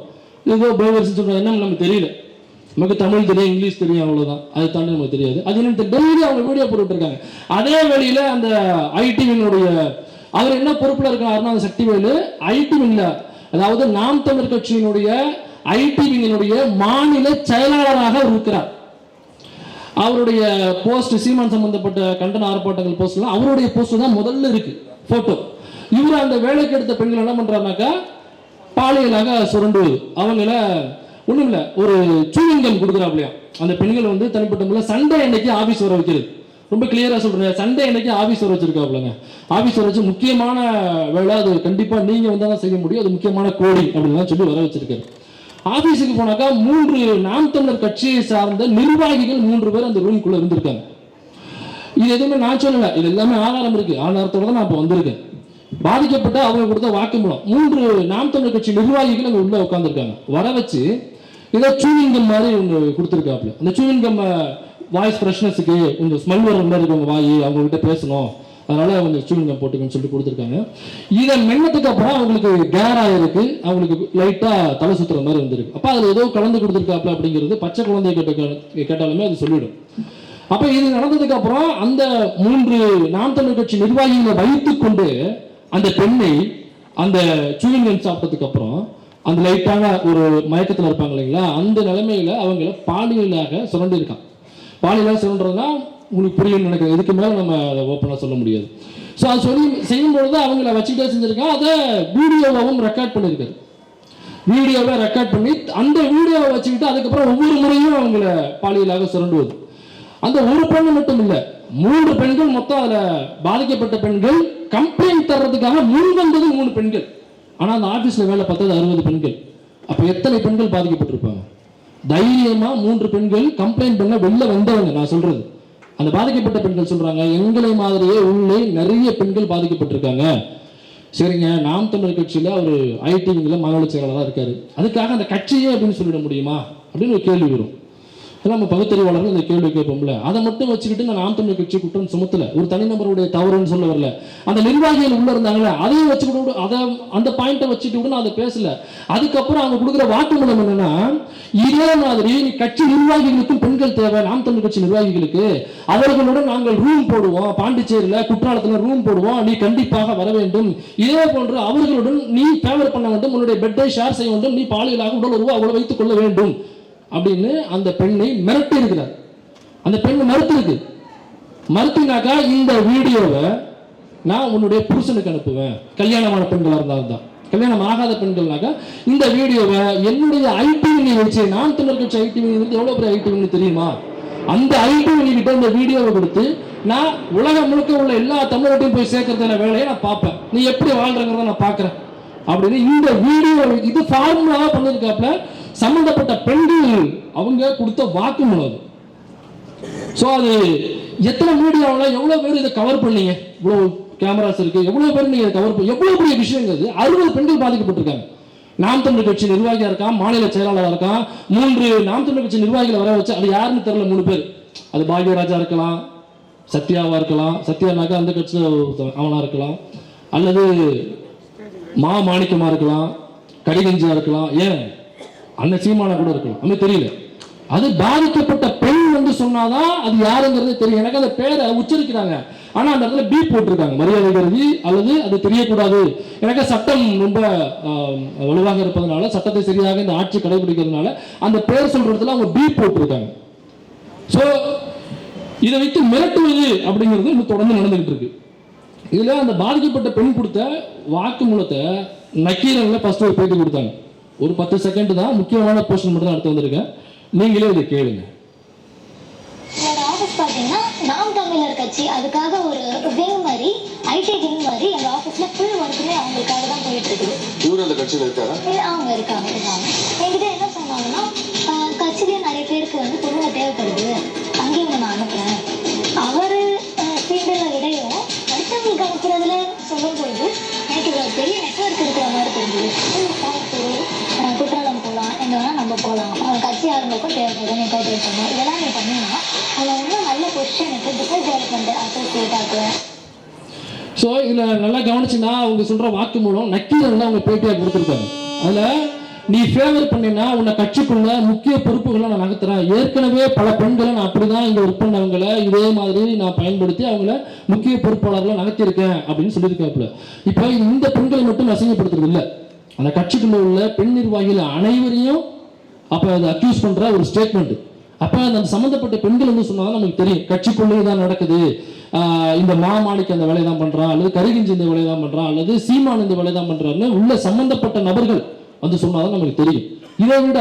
ஏதோ பேவரிசி சொல்றாங்க, என்ன நமக்கு தெரியல. நமக்கு தமிழ் தெரியும், இங்கிலீஷ் தெரியும், அவ்வளவுதான். அதை தாண்டி நமக்கு தெரியாது. அது என்ன டெய்லி அவங்க வீடியோ போட்டு இருக்காங்க. அதே வழியில அந்த IT வினுடைய அவர் என்ன பொறுப்புல இருக்காருன்னா, அந்த சக்திவேலு IT வின்ல, அதாவது நாம் தமிழர் கட்சியினுடைய IT விங்கினுடைய மாநில செயலாளராக இருக்கிறார். அவருடைய போஸ்ட், சீமான் சம்பந்தப்பட்ட கண்டன ஆர்ப்பாட்டங்கள் போஸ்ட்லாம் அவருடைய போஸ்ட் தான் முதல்ல இருக்கு போட்டோ. இவர் அந்த வேலைக்கு எடுத்த பெண்கள் என்ன பண்றாருனாக்கா, பாலியலாக சுரண்டுவது. அவங்கள ஒண்ணும் இல்லை, ஒரு சூவிங்கம் கொடுக்குறாப்லையா அந்த பெண்கள் வந்து தனிப்பட்ட முறையில் சண்டே அன்னைக்கு ஆபீஸ் வர வைக்கிறது. ரொம்ப கிளியரா சொல்றேன், சண்டே அன்னைக்கு ஆபீஸ் வர வச்சிருக்காப்லங்க. ஆபீஸ் வர வச்சு முக்கியமான வேலை, அது கண்டிப்பா நீங்க வந்து தான் செய்ய முடியும், அது முக்கியமான கோடி அப்படின்னு சொல்லி வர வச்சிருக்காரு. ஆபீஸுக்கு போனாக்கா 3 நாம் தமிழர் கட்சியை சார்ந்த நிர்வாகிகள் 3 பேர் அந்த ரூம்குள்ள இருந்திருக்காங்க. இது எதுவுமே நான் சொல்லல, இது எல்லாமே ஆதாரம் இருக்கு. ஆதாரத்தோட தான் நான் இப்போ வந்திருக்கேன். பாதிக்கப்பட்ட அவங்க கொடுத்த வாக்குமூலம் 3 நாம் தமிழர் கட்சி நிர்வாகிகள் அங்க உள்ள உட்கார்ந்துருக்காங்க. வர வச்சு ஏதோ சூவிங்கம் மாதிரி ஒன்று கொடுத்துருக்காப்புல. அந்த சூவிங்கம் வாய்ஸ் ஃப்ரெஷ்னஸுக்கு கொஞ்சம் ஸ்மெல் வர மாதிரி இருக்கு உங்கள் வாய், அவங்ககிட்ட பேசணும், அதனால கொஞ்சம் சூவிங்கம் போட்டுக்கன்னு சொல்லிட்டு கொடுத்துருக்காங்க. இதை மென்னதுக்கு அப்புறம் அவங்களுக்கு கேர் ஆகிருக்கு, அவங்களுக்கு லைட்டாக தலை சுற்றுற மாதிரி வந்துருக்கு. அப்போ அதில் ஏதோ கலந்து கொடுத்துருக்காப்புல அப்படிங்கிறது பச்சை குழந்தைய கேட்டாலுமே அது சொல்லிவிடும். அப்போ இது நடந்ததுக்கு அப்புறம் அந்த 3 நாம் தமிழர் கட்சி நிர்வாகிகளை வைத்துக் கொண்டு அந்த பெண்ணை அந்த சூவிங்கம் சாப்பிட்டதுக்கு அப்புறம் அந்த லைட்டான ஒரு மயக்கத்தில் இருப்பாங்க இல்லைங்களா, அந்த நிலைமையில அவங்கள பாலியலாக சுரண்டிருக்கான். பாலியலாக சுரண்டுறதுனா உங்களுக்கு புரியும் நினைக்கிறேன், இதுக்கு மேலே நம்ம அதை ஓப்பனாக சொல்ல முடியாது. ஸோ அது சொல்லி செய்யும்பொழுது அவங்கள வச்சுக்கிட்டே செஞ்சுருக்கான். அதை வீடியோவாகவும் ரெக்கார்ட் பண்ணியிருக்காரு. வீடியோவை ரெக்கார்ட் பண்ணி அந்த வீடியோவை வச்சுக்கிட்டு அதுக்கப்புறம் ஒவ்வொரு முறையும் அவங்கள பாலியலாக சுரண்டுவது. அந்த ஒரு பெண்ணு மட்டும் இல்லை, 3 பெண்கள் மொத்தம் அதில் பாதிக்கப்பட்ட பெண்கள் கம்ப்ளைண்ட் தர்றதுக்காக முன்வந்தது 3 பெண்கள். ஆனால் அந்த ஆஃபீஸில் வேலை பார்த்தது 60 பெண்கள். அப்போ எத்தனை பெண்கள் பாதிக்கப்பட்டிருப்பாங்க? தைரியமா 3 பெண்கள் கம்ப்ளைண்ட் பண்ண வெளில வந்தவங்க. நான் சொல்றது அந்த பாதிக்கப்பட்ட பெண்கள் சொல்றாங்க, எங்களை மாதிரியே உள்ளே நிறைய பெண்கள் பாதிக்கப்பட்டிருக்காங்க. சரிங்க, நாம் தமிழர் கட்சியில் அவர் ஐடிவிங்கில் மாநில செயலாளராக இருக்காரு, அதுக்காக அந்த கட்சியே அப்படின்னு சொல்லிட முடியுமா அப்படின்னு ஒரு கேள்வி வரும். நம்ம பகுத்தறிவாளர்கள் இந்த கேள்வி கேட்போம்ல, அதை மட்டும் வச்சுக்கிட்டு நான் நாம் தமிழர் கட்சி குற்றம் சுமத்தல, ஒரு தனிநபருடைய தவறுன்னு சொல்ல வரல. அந்த நிர்வாகிகள் உள்ள இருந்தாங்களே அதையும் வச்சுக்கிட்டு அதை அந்த பாயிண்ட்டை வச்சுட்டு கூட நான் அதை பேசல. அதுக்கப்புறம் அவங்க கொடுக்குற வாக்குமூலம் என்னன்னா, இதே மாதிரி கட்சி நிர்வாகிகளுக்கும் பெண்கள் தேவை, நாம் தமிழர் கட்சி நிர்வாகிகளுக்கு அவர்களுடன் நாங்கள் ரூம் போடுவோம், பாண்டிச்சேரியில் குற்றாலத்தில் ரூம் போடுவோம், நீ கண்டிப்பாக வர வேண்டும், இதே போன்று அவர்களுடன் நீ ஃபேவர் பண்ண வேண்டும், உன்னுடைய பெட்டை ஷேர் செய்ய வேண்டும், நீ பாலியலாக உடல் உறவு அவளை வைத்துக் கொள்ள வேண்டும் அப்படின்னு அந்த பெண்ணை மிரட்டி இருக்கிறார். அந்த பெண் மறுத்திருக்கு. மறுத்தினாக்கா இந்த வீடியோவை நான் உன்னுடைய புருஷனுக்கு அனுப்புவேன், கல்யாணமான பெண்களாக இருந்தால், கல்யாணம் ஆகாத பெண்கள்னாக்கா இந்த வீடியோவை என்னுடைய ஐடிவினி வச்சு, நான் தமிழர் கட்சி ஐடிவினி எவ்வளோ பெரிய ஐடிவினி தெரியுமா, அந்த ஐடிவினி கிட்ட இந்த வீடியோவை கொடுத்து நான் உலகம் முழுக்க உள்ள எல்லா தமிழர்கிட்டையும் போய் சேர்க்கறதுல வேலையை நான் பார்ப்பேன், நீ எப்படி வாழ்றங்கிறத நான் பார்க்குறேன் அப்படின்னு இந்த வீடியோ இது ஃபார்முலாவாக பண்ணியிருக்காப்புல. சம்பந்தப்பட்ட பெண்கள் அவங்க கொடுத்த வாக்குமூலம். ஸோ அது எத்தனை மீடியாவில் எவ்வளோ பேர் இதை கவர் பண்ணீங்க, இவ்வளோ கேமராஸ் இருக்கு, எவ்வளோ பேர் நீங்க கவர் பண்ணி, எவ்வளோ பெரிய விஷயங்கிறது. 60 பெண்கள் பாதிக்கப்பட்டிருக்காங்க. நாம் தமிழர் கட்சி நிர்வாகியா இருக்கான், மாநில செயலாளராக இருக்கான், 3 நாம் தமிழர் கட்சி நிர்வாகிகளை வர வச்சு, அது யாருன்னு தெரியல, 3 பேர். அது பாக்யராஜா இருக்கலாம், சத்யாவா இருக்கலாம், சத்யானாக்கா அந்த கட்சியில் அவனா இருக்கலாம், அல்லது மாணிக்கமா இருக்கலாம், கடிகஞ்சியா இருக்கலாம், ஏன் அண்ணன் சீமானா கூட இருக்கலாம், அது தெரியல. அது பாதிக்கப்பட்ட பெண் வந்து சொன்னாதான் அது யாருங்கிறது தெரியும். எனக்கு அந்த பேரை உச்சரிக்கிறாங்க, ஆனா அந்த இடத்துல பீப் போட்டிருக்காங்க, மரியாதை கருதி, அல்லது அது தெரியக்கூடாது. எனக்கு சட்டம் ரொம்ப வலுவாக இருப்பதனால, சட்டத்தை சரியாக இந்த ஆட்சி கடைபிடிக்கிறதுனால அந்த பேர் சொல்ற இடத்துல அவங்க பீப் போட்டிருக்காங்க. ஸோ இதை வைத்து மிரட்டுவது அப்படிங்கிறது இன்னும் தொடர்ந்து நடந்துகிட்டு இருக்கு. இதுல அந்த பாதிக்கப்பட்ட பெண் கொடுத்த வாக்குமூலத்தை நக்கீரன்ல ஃபர்ஸ்ட் ஒரு பேட்டி கொடுத்தாங்க. ஒரு 10 செகண்ட் தான், முக்கியமான போர்ஷன் மட்டும் தான் எடுத்து வந்திருக்கேன், நீங்களே இதை கேளுங்க. ஆஃபீஸ் பார்த்தீங்கன்னா நாம் தமிழர் கட்சி அதுக்காக ஒரு விங் மாதிரி, ஐடி விங் மாதிரி எங்கள் ஆஃபீஸில் ஃபுல் ஒர்க்குமே அவங்களுக்காக தான் போயிட்டு இருக்குது. இவரு அந்த கட்சியில் இருக்காரா? அவங்க இருக்காங்க. என்கிட்ட என்ன சொன்னாங்கன்னா, கட்சியிலே நிறைய பேருக்கு வந்து பொருளை தேவைப்படுது, அங்கேயும் நான் அனுப்புகிறேன். அவர் ஃபீல்டில் விடையும் அடுத்தவங்களுக்கு அனுப்புறதுல சொல்லும் பொழுது எனக்கு இவ்வளோ பெரிய நெட்ஒர்க் இருக்கிற மாதிரி தெரிஞ்சுது. குற்றாலம் போகலாம், எங்கே வேணால் நம்ம போகலாம், அவங்க கட்சி ஆரம்பக்கும் தேவைப்படுது, நீ கோஆப்ரேட் பண்ணணும், இதெல்லாம் நீ பண்ணினா அதில் வந்து நல்ல பொசிஷனுக்கு பிஸ்னஸ் டெவலப்மெண்ட் அசோசியேட் ஆக்குவேன். ஸோ இதில் நல்லா கவனிச்சுன்னா அவங்க சொல்கிற வாக்குமூலம் நக்கீரன் அவங்க பேட்டியாக கொடுத்துருக்காங்க. அதில் நீ ஃபேவர் பண்ணினா உன்னை கட்சிக்குள்ள முக்கிய பொறுப்புகளை நான் நகர்த்துறேன், ஏற்கனவே பல பெண்களை நான் அப்படிதான் இங்கே ஒர்க் பண்ணவங்களை இதே மாதிரி நான் பயன்படுத்தி அவங்கள முக்கிய பொறுப்பாளர்களை நகர்த்தியிருக்கேன் அப்படின்னு சொல்லியிருக்காப்புல. இப்போ இந்த பெண்களை மட்டும் அசிங்கப்படுத்துறது இல்லை, அந்த கட்சிக்குள்ள உள்ள பெண் நிர்வாகிகள் அனைவரையும் அப்போ அதை அக்யூஸ் பண்ணுற ஒரு ஸ்டேட்மெண்ட். அப்போ அந்த சம்மந்தப்பட்ட பெண்கள் வந்து சொன்னாலும் நமக்கு தெரியும், கட்சிக்குள்ளே தான் நடக்குது, இந்த மாணிக்கு அந்த வேலையை தான் பண்ணுறான், அல்லது கரிகிஞ்சி இந்த வேலையை தான் பண்ணுறான், அல்லது சீமான் இந்த வேலையை தான் பண்ணுறான்னு உள்ள சம்மந்தப்பட்ட நபர்கள் வந்து சொன்னாதான் நமக்கு தெரியும். இதை விட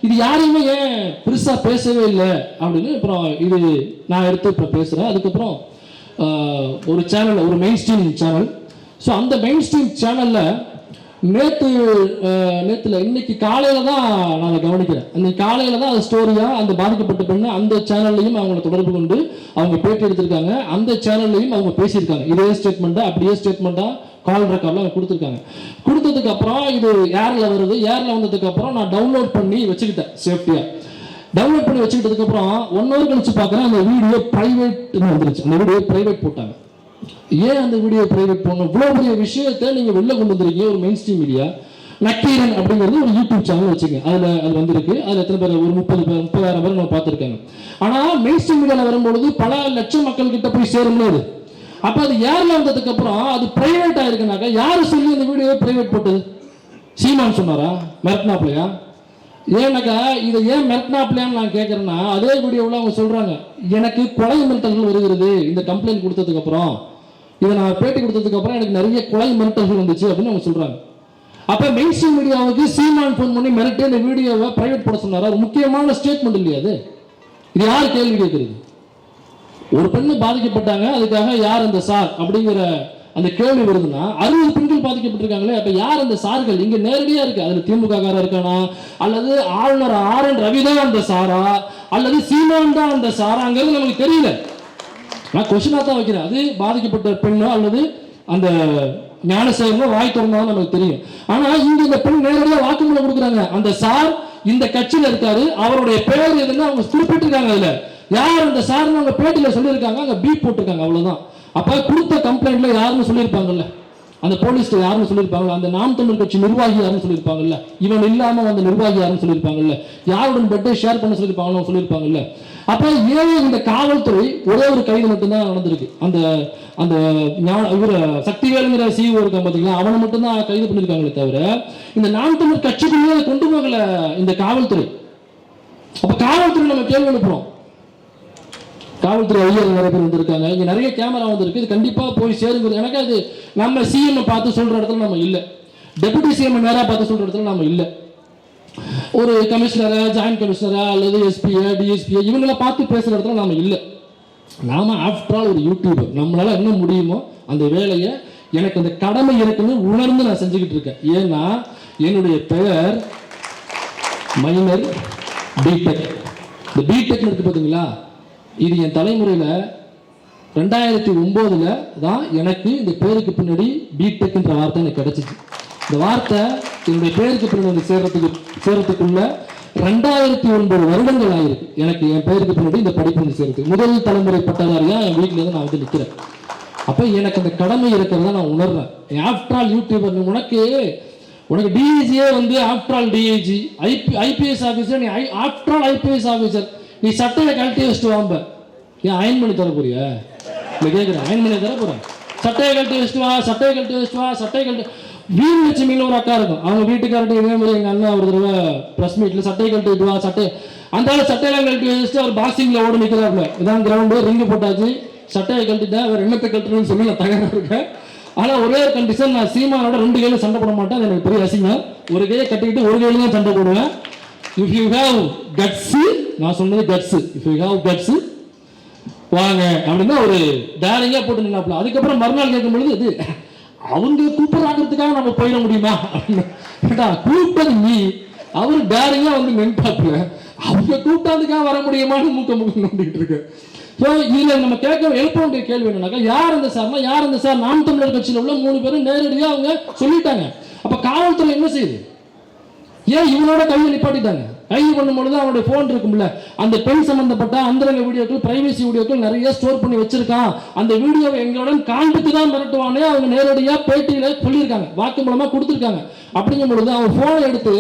இது யாரையுமே ஏன் பெருசாக பேசவே இல்லை அப்படின்னு அப்புறம் இது நான் எடுத்து இப்போ பேசுகிறேன். அதுக்கப்புறம் ஒரு சேனல், ஒரு மெயின் ஸ்ட்ரீம் சேனல். ஸோ அந்த மெயின் ஸ்ட்ரீம் சேனலில் நேற்றுல இன்னைக்கு காலையில் தான் நான் அதை கவனிக்கிறேன். அன்னைக்கு காலையில் தான் அது ஸ்டோரியாக அந்த பாதிக்கப்பட்ட பெண்ணு அந்த சேனல்லையும் அவங்கள தொடர்பு கொண்டு அவங்க பேட்டி எடுத்திருக்காங்க, அந்த சேனல்லையும் அவங்க பேசியிருக்காங்க. இதே ஸ்டேட்மெண்ட்டாக அப்படியே ஸ்டேட்மெண்ட்டாக கால் ரெக்கார்ட்லாம் கொடுத்துருக்காங்க. கொடுத்ததுக்கு அப்புறம் இது ஏர்ல வருது. ஏர்ல வந்ததுக்கு அப்புறம் நான் டவுன்லோட் பண்ணி வச்சுக்கிட்டேன் சேஃப்டியா. டவுன்லோட் பண்ணி வச்சுக்கிட்டதுக்கு அப்புறம் 1 hour கழிச்சு பார்க்குறேன் அந்த வீடியோ பிரைவேட்னு வந்துருச்சு. அந்த வீடியோ பிரைவேட் போட்டாங்க. ஏன் அந்த வீடியோ பிரைவேட் போங்க? இவ்வளோ பெரிய விஷயத்தை நீங்கள் வெளில கொண்டு வந்துருக்கீங்க. ஒரு மெயின் ஸ்ட்ரீம் மீடியா நக்கீரன் அப்படிங்கிறது ஒரு யூடியூப் சேனல் வச்சுங்க. அது வந்திருக்கு. அதில் எத்தனை பேர்? ஒரு 30,000 பேர் நம்ம பார்த்துருக்காங்க. ஆனால் மெயின் ஸ்ட்ரீம் மீடியாவில் வரும்பொழுது பல லட்சம் மக்கள் கிட்ட போய் சேரும்னு அது. அப்போ அது ஏர்ல வந்ததுக்கு அப்புறம் அது பிரைவேட் ஆயிருக்குனாக்கா யாரு சொல்லி அந்த வீடியோவை பிரைவேட் போட்டது? சீமான் சொன்னாரா? மிரட்டினாப்லையா? ஏன்னாக்கா இதை ஏன் மிரட்டினாப்லையான்னு நான் கேட்கறேன்னா, அதே வீடியோவில் அவங்க சொல்றாங்க எனக்கு கொலை மிரட்டல்கள் வருகிறது இந்த கம்ப்ளைண்ட் கொடுத்ததுக்கு அப்புறம், இதை நான் பேட்டி கொடுத்ததுக்கு அப்புறம் எனக்கு நிறைய கொலை மிரட்டல்கள் வந்துச்சு அப்படின்னு அவங்க சொல்றாங்க. அப்ப மெயின் ஸ்ட்ரீம் மீடியாவுக்கு சீமான் போன் பண்ணி மிரட்டி அந்த வீடியோவை பிரைவேட் போட சொன்னாரா? ஒரு முக்கியமான ஸ்டேட்மெண்ட் இல்லையா அது? இது யார் கேள்வி கேட்கறது? ஒரு பெண்ணு பாதிக்கப்பட்டாங்க, அதுக்காக யார் அந்த சார் அப்படிங்கிற அந்த கேள்வி வருதுன்னா 60 பெண்கள் பாதிக்கப்பட்டிருக்காங்களே. அப்ப யார் அந்த சார்கள்? இங்க நேரடியா இருக்கு. அதுல திமுக காரா இருக்கானா, அல்லது ஆளுநர் RN ரவி தான் அந்த சாரா, அல்லது சீமான் தான் அந்த சாராங்கிறது நமக்கு தெரியல. நான் கொஸ்டினா தான் வைக்கிறேன். அது பாதிக்கப்பட்ட பெண்ணோ அல்லது அந்த ஞானசேகரனோ வாய் திறந்தாலும் நமக்கு தெரியும். ஆனா இங்க இந்த பெண் நேரடியா வாக்குமூலம் கொடுக்குறாங்க. அந்த சார் இந்த கட்சியில இருக்காரு, அவருடைய பேர் எதுன்னு அவங்க குறிப்பிட்டிருக்காங்க. அதுல யார் அந்த சார்னு அவங்க பேட்டியில சொல்லியிருக்காங்க, அங்க பீப் போட்டிருக்காங்க, அவ்வளவுதான். அப்ப கொடுத்த கம்ப்ளைண்ட்ல யாருன்னு சொல்லியிருப்பாங்கல்ல, அந்த போலீஸ்ல யாருன்னு சொல்லியிருப்பாங்கல்ல, அந்த நாம் தமிழ் கட்சி நிர்வாகி யாருன்னு சொல்லியிருப்பாங்கல்ல, இவன் இல்லாம அந்த நிர்வாகி யாருன்னு சொல்லியிருப்பாங்கல்ல, யாருடன் பட்டே ஷேர் பண்ண சொல்லியிருப்பாங்களோ சொல்லியிருப்பாங்கல்ல. அப்ப ஏன் இந்த காவல்துறை ஒரே ஒரு கைது மட்டும்தான் நடந்திருக்கு? அந்த அந்த இவர சக்திவேலுங்கிற CEO இருக்கான் பாத்தீங்களா, அவனை மட்டும்தான் கைது பண்ணியிருக்காங்களே தவிர இந்த நாம் தமிழ் கட்சிக்குள்ளே கொண்டு போகல இந்த காவல்துறை. அப்ப காவல்துறை நம்ம கேள்வி எழுப்புறோம். காவல்துறை ஐயர் நிறைய பேர் வந்திருக்காங்க, இங்க நிறைய கேமரா வந்திருக்கு, இது கண்டிப்பா போய் சேருங்கிறது. எனக்கு அது நம்ம CM பார்த்து சொல்ற இடத்துல நம்ம இல்லை, டெபுட்டி CM நேரா பார்த்து சொல்ற இடத்துல நம்ம இல்லை. ஒரு கமிஷனரா, ஜாயின்ட் கமிஷனரா அல்லது SP DSP இவங்களை பார்த்து பேசுற இடத்துல நாம இல்லை. நாம ஆஃப்டர் ஆல் ஒரு யூடியூபர், நம்மளால என்ன முடியுமோ அந்த வேலையை எனக்கு அந்த கடமை இருக்குன்னு உணர்ந்து நான் செஞ்சுக்கிட்டு இருக்கேன். ஏன்னா என்னுடைய பெயர் மைனர் பிடெக். இந்த பிடெக் இருக்கு பார்த்தீங்களா, இது என் தலைமுறையில் 2009 தான் எனக்கு இந்த பேருக்கு பின்னாடி பிடெக்ன்ற வார்த்தை எனக்கு கிடைச்சிச்சு. இந்த வார்த்தை என்னுடைய பேருக்கு பின்னாடி சேர்றதுக்குள்ள 2009 வருடங்கள் ஆயிருக்கு எனக்கு என் பேருக்கு பின்னாடி இந்த படிப்பு வந்து சேர்றதுக்கு. முதல் தலைமுறை பட்டதாரியா என் வீட்டில இருந்து நான் வந்து நிற்கிறேன். அப்போ எனக்கு அந்த கடமை இருக்கிறத நான் உணர்றேன். ஆஃப்டர் ஆல் யூடியூபர், உனக்கு டிஐஜியே வந்து after all DIG, IPS officer, நீ ஆஃப்டர் ஆல் ஐபிஎஸ் ஆஃபீஸர், நீ சட்டையை கழட்டி வச்சுட்டு வாம்ப. ஏன் அயன் பண்ணி தர போறியா? இல்லை கேட்குறேன், அயன் பண்ணி தர போகிறேன். சட்டையை கழட்டி வச்சுட்டு வா, சட்டையை கழட்டி வச்சுட்டு வா, சட்டையை கழட்டி. வீரலட்சுமின்னு ஒரு அக்கா இருக்கும், அவங்க வீட்டுக்கார்ட்ட இதே மாதிரி எங்கள் அண்ணா ஒரு தடவை ப்ரெஸ் மீட்டில் சட்டையை கழட்டி வா, அந்த ஆள் சட்டையெல்லாம் கழட்டி வச்சுட்டு அவர் பாக்ஸிங்கில் ஓடி நிற்கிறாப்புல. இதான் கிரவுண்டு, ரிங்கு போட்டாச்சு, சட்டையை கழட்டிட்டேன், வேறு எண்ணத்தை கழட்டுறேன்னு சொல்லி நான் தயாராக இருக்கேன். ஆனால் ஒரே ஒரு கண்டிஷன், நான் சீமானோட 2 கையிலும் சண்டை போட மாட்டேன், எனக்கு பெரிய அசிங்கம். ஒரு கையை கட்டிக்கிட்டு ஒரு கையில தான் சண்டை போடுவேன். இஃப் யூ ஹேவ் கட்ஸ், நான் சொன்னது guts, if you have guts வாங்க அப்படின்னா ஒரு டேரிங்கா போட்டு நின்னாப்ல. அதுக்கப்புறம் மறுநாள் கேட்கும் பொழுது இது அவங்க கூப்பிடுறாங்கிறதுக்காக நம்ம போயிட முடியுமா? கூப்பிட்டது நீ, அவரு டேரிங்கா வந்து நின்றாப்ல, அவங்க கூப்பிட்டதுக்காக வர முடியுமான்னு மூக்க நோண்டிட்டு இருக்கு. ஸோ இதுல நம்ம எழுப்ப வேண்டிய கேள்வி என்னன்னாக்கா, யார் அந்த சார்னா, யார் அந்த சார்? நாம் தமிழர் கட்சியில் உள்ள 3 பேரும் நேரடியாக அவங்க சொல்லிட்டாங்க. அப்ப காவல்துறை என்ன செய்யுது? ஏன் இவனோட கையை நிப்பாட்டிட்டாங்க? கைது பண்ணும்பொழுது அவனுடைய போன் இருக்கும்ல, அந்த பெண் சம்பந்தப்பட்ட அந்தரங்க வீடியோக்கள், பிரைவசி வீடியோக்கள் நிறைய ஸ்டோர் பண்ணி வச்சிருக்கான், அந்த வீடியோவை எங்களுடன் காண்பித்து தான் மிரட்டுவானே அவங்க நேரடியாக பேட்டியில சொல்லியிருக்காங்க, வாக்கு மூலமா கொடுத்துருக்காங்க. அப்படிங்கும் பொழுது அவன் போனை எடுத்து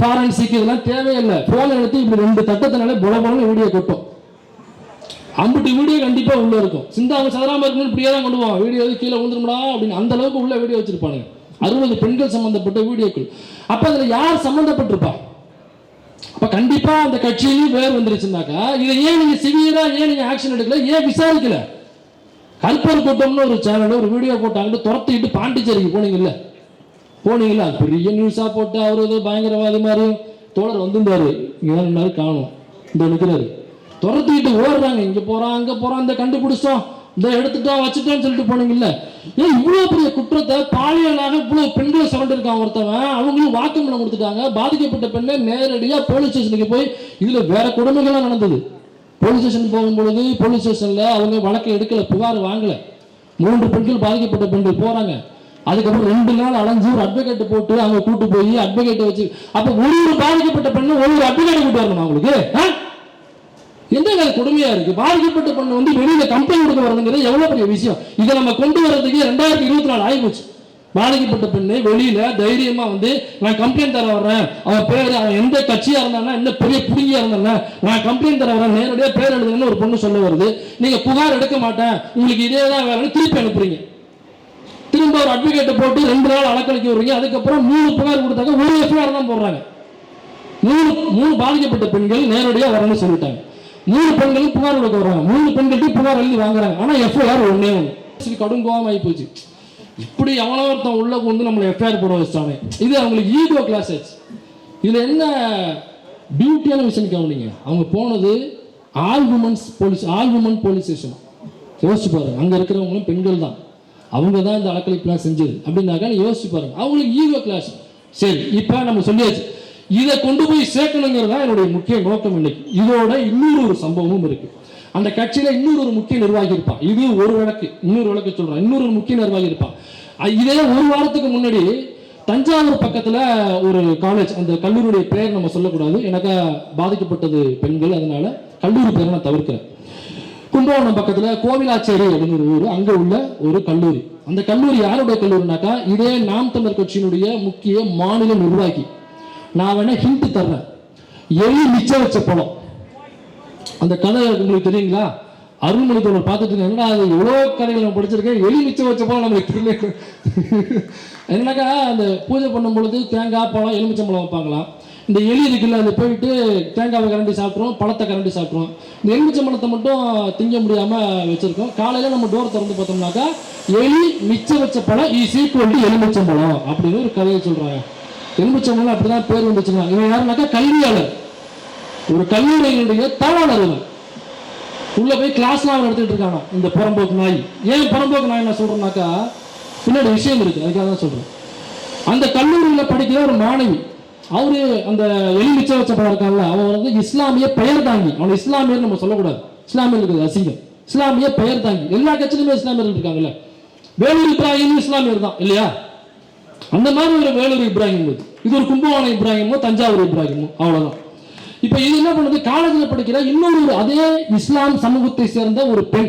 ஃபாரன்சிக் இதெல்லாம் தேவையில்லை, போனை எடுத்து இப்படி 2 தட்டத்தினால புலபுலன்னு வீடியோ கொட்டும். அம்பிட்டு வீடியோ கண்டிப்பா உள்ள இருக்கும். சிந்தாங்க சதராம இருக்கணும்னு இப்படியே தான் கொண்டு போவான், வீடியோ கீழே விழுந்துருமடா அப்படின்னு அந்த அளவுக்கு உள்ள வீடியோ வச்சிருப்பானுங்க. 60 பெண்கள் சம்பந்தப்பட்ட வீடியோக்கள். அப்ப அதுல யார் சம்பந்தப்பட்டிருப்பா? அப்ப கண்டிப்பா அந்த கட்சியிலும் வேறு வந்துருச்சுனாக்கா, இதை ஏன் நீங்க சிவியரா ஏன் நீங்க ஆக்ஷன் எடுக்கல, ஏன் விசாரிக்கல? கல்பர் கூட்டம்னு ஒரு சேனல் ஒரு வீடியோ போட்டாங்க, துரத்திட்டு பாண்டிச்சேரிக்கு போனீங்கல்ல, அது பெரிய நியூஸா போட்டு அவரு ஏதோ பயங்கரவாதி மாதிரி தோழர் வந்துருந்தாரு, இங்க காணும், இந்த நிற்கிறாரு, துரத்திட்டு ஓடுறாங்க, இங்க போறான் அங்க போறான், இந்த கண்டுபிடிச்சோம், இந்த எடுத்துட்டோம் வச்சுட்டோம்னு சொல்லிட்டு போனீங்கல்ல. ஏன் இவ்வளவு பெரிய குற்றத்தை பாலியலாக இவ்வளவு பெண்களை சுரண்டிருக்கான் ஒருத்தவன், அவங்களும் வாக்குமூலம் கொடுத்துட்டாங்க. பாதிக்கப்பட்ட பெண்ணை நேரடியா போலீஸ் ஸ்டேஷனுக்கு போய், இதுல வேற கொடுமைகள்லாம் நடந்தது. போலீஸ் ஸ்டேஷன் போகும்பொழுது போலீஸ் ஸ்டேஷன்ல அவங்க வழக்கை எடுக்கல, புகார் வாங்கல. 3 பெண்கள் பாதிக்கப்பட்ட பெண்கள் போறாங்க, அதுக்கப்புறம் 2 நாள் அலைஞ்சு ஒரு அட்வொகேட் போட்டு அவங்க கூட்டு போய் அட்வொகேட்டை வச்சு, அப்ப ஒரு பாதிக்கப்பட்ட பெண்ணு ஒரு அட்வொகேட் கூட்டு வரணும் அவங்களுக்கு. எந்த கொடுமையா இருக்கு? பாதிக்கப்பட்ட பெண்ணு வந்து வெளியில கம்ப்ளைண்ட் கொடுக்க வரதுங்கிறது எவ்வளவு பெரிய விஷயம். இதை நம்ம கொண்டு வர்றதுக்கு 2024 ஆயிப்போச்சு. பாதிக்கப்பட்ட பெண்ணு வெளியில தைரியமா வந்து நான் கம்ப்ளைண்ட் தர வர்றேன், அவன் பேர் அவன் எந்த கட்சியா இருந்தானா எந்த பெரிய புடுங்கியா இருந்தானா நான் கம்ப்ளைண்ட் தர வரேன், நேரடியா பேர் எழுதுன்னு ஒரு பொண்ணு சொல்ல வருது. நீங்க புகார் எடுக்க மாட்டேன், உங்களுக்கு இதே தான் வேலைன்னு திருப்பி அனுப்புறீங்க. திரும்ப ஒரு அட்வொகேட்டை போட்டு 2 நாள் அலக்கழிக்க விடுறீங்க. அதுக்கப்புறம் 3 புகார் கொடுத்தாக்க 1 எஃப்ஐஆர் தான் போடுறாங்க. 3 பாதிக்கப்பட்ட பெண்கள் நேரடியா வரணும்னு சொல்லிட்டாங்க. 3 பெண்களும் புகார் கொடுக்க வர்றாங்க. 3 பெண்கள்கிட்ட புகார் எழுதி வாங்குறாங்க. ஆனா எஃப்ஐஆர் ஒண்ணே ஒன்று. கடும் கோபம் ஆகி போச்சு. இப்படி எவனோ ஒருத்தன் உள்ள வந்து நம்மளை எஃப்ஐஆர் போட வச்சிட்டாங்க. இது அவங்களுக்கு ஈகோ கிளாஸ் ஆச்சு. இதுல என்ன பியூட்டியான விஷயம் கவனிங்க, அவங்க போனது ஆல் உமன் போலீஸ் ஸ்டேஷன். யோசிச்சு பாருங்க, அங்க இருக்கிறவங்களும் பெண்கள் தான், அவங்க தான் இந்த அலக்கழிப்புலாம் செஞ்சது அப்படின்னாக்கா யோசிச்சு பாருங்க, அவங்களுக்கு ஈகோ கிளாஸ். சரி, இப்ப நம்ம சொல்லியாச்சு, இதை கொண்டு போய் சேர்க்கணுங்கிறதா என்னுடைய முக்கிய நோக்கம். இன்னைக்கு இதோட இன்னொரு சம்பவமும் இருக்கு. அந்த கட்சியில இன்னொரு முக்கிய நிர்வாகி இருப்பான். இது ஒரு வழக்கு, இன்னொரு வழக்கு சொல்றான். இன்னொரு முக்கிய நிர்வாகி இருப்பான். இதே ஒரு வாரத்துக்கு முன்னாடி தஞ்சாவூர் பக்கத்துல ஒரு காலேஜ், அந்த கல்லூரியுடைய பெயர் நம்ம சொல்லக்கூடாது, எனக்கு பாதிக்கப்பட்டது பெண்கள், அதனால கல்லூரி பேரை நான் தவிர்க்கிறேன். கும்பகோணம் பக்கத்துல கோவிலாச்சேரி அப்படின்னு ஒரு ஊர், அங்க உள்ள ஒரு கல்லூரி. அந்த கல்லூரி யாருடைய கல்லூரினாக்கா இதே நாம் தமிழர் கட்சியினுடைய முக்கிய மாநில நிர்வாகி. நான் வேணா ஹிண்ட் தர்றேன், எலி மிச்சம் வச்ச பழம். அந்த கதை உங்களுக்கு தெரியுங்களா? அருள்மொழி தோழர் பார்த்துட்டு என்னடா அது எவ்வளோ கதைகள் நம்ம படிச்சிருக்கேன், எலி மிச்சம் வச்ச பழம் நமக்கு தெரியல. என்னக்கா அந்த பூஜை பண்ணும் பொழுது தேங்காய் பழம் எலுமிச்சம்பழம் வைப்பாங்களாம். இந்த எலி இருக்குல்ல, அது போயிட்டு தேங்காவை கரண்டி சாப்பிட்றோம், பழத்தை கரண்டி சாப்பிட்றோம். இந்த எலுமிச்சம்பழத்தை மட்டும் திங்க முடியாமல் வச்சிருக்கோம். காலையில் நம்ம டோர் திறந்து பார்த்தோம்னாக்கா எலி மிச்சம் வச்ச பழம் இஸ் ஈக்குவல் டு எலுமிச்சம்பழம் அப்படின்னு ஒரு கதையை சொல்கிறாங்க. எலுமிச்சம்பழம் அப்படிதான் பேர் வந்துச்சுன்னா, இவன் யாருனாக்கா கல்வியாளர், ஒரு கல்லூரியினுடைய தாளாளர். உள்ள போய் கிளாஸ்லாம் நடத்திட்டு இருக்காங்க இந்த புறம்போக்கு நாய். ஏன் புறம்போக்கு நாய் நான் சொல்றேன்னாக்கா பின்னாடி விஷயம் இருக்கு, அதுக்காக தான் சொல்றேன். அந்த கல்லூரியில் படிக்கிற ஒரு மாணவி, அவரு அந்த எலுமிச்சை வச்ச படம் இருக்காங்கல்ல, அவன் வந்து இஸ்லாமிய பெயர் தாங்கி, அவன் இஸ்லாமியர் நம்ம சொல்லக்கூடாது, இஸ்லாமியர் இருக்குது அசிங்கம், இஸ்லாமிய பெயர் தாங்கி. எல்லா கட்சியிலுமே இஸ்லாமியர்கள் இருக்காங்கல்ல. வேலூர் இப்ராஹிம் இஸ்லாமியர் தான் இல்லையா? அந்த மாதிரி ஒரு வேலூர் இப்ராஹிம், இது ஒரு கும்பகோணம் இப்ராஹிமோ தஞ்சாவூர் இப்ராஹிமோ, அவ்வளவுதான். இப்ப இது என்ன பண்ணுது, காலேஜில் படிக்கிற இன்னொரு அதே இஸ்லாம் சமூகத்தை சேர்ந்த ஒரு பெண்,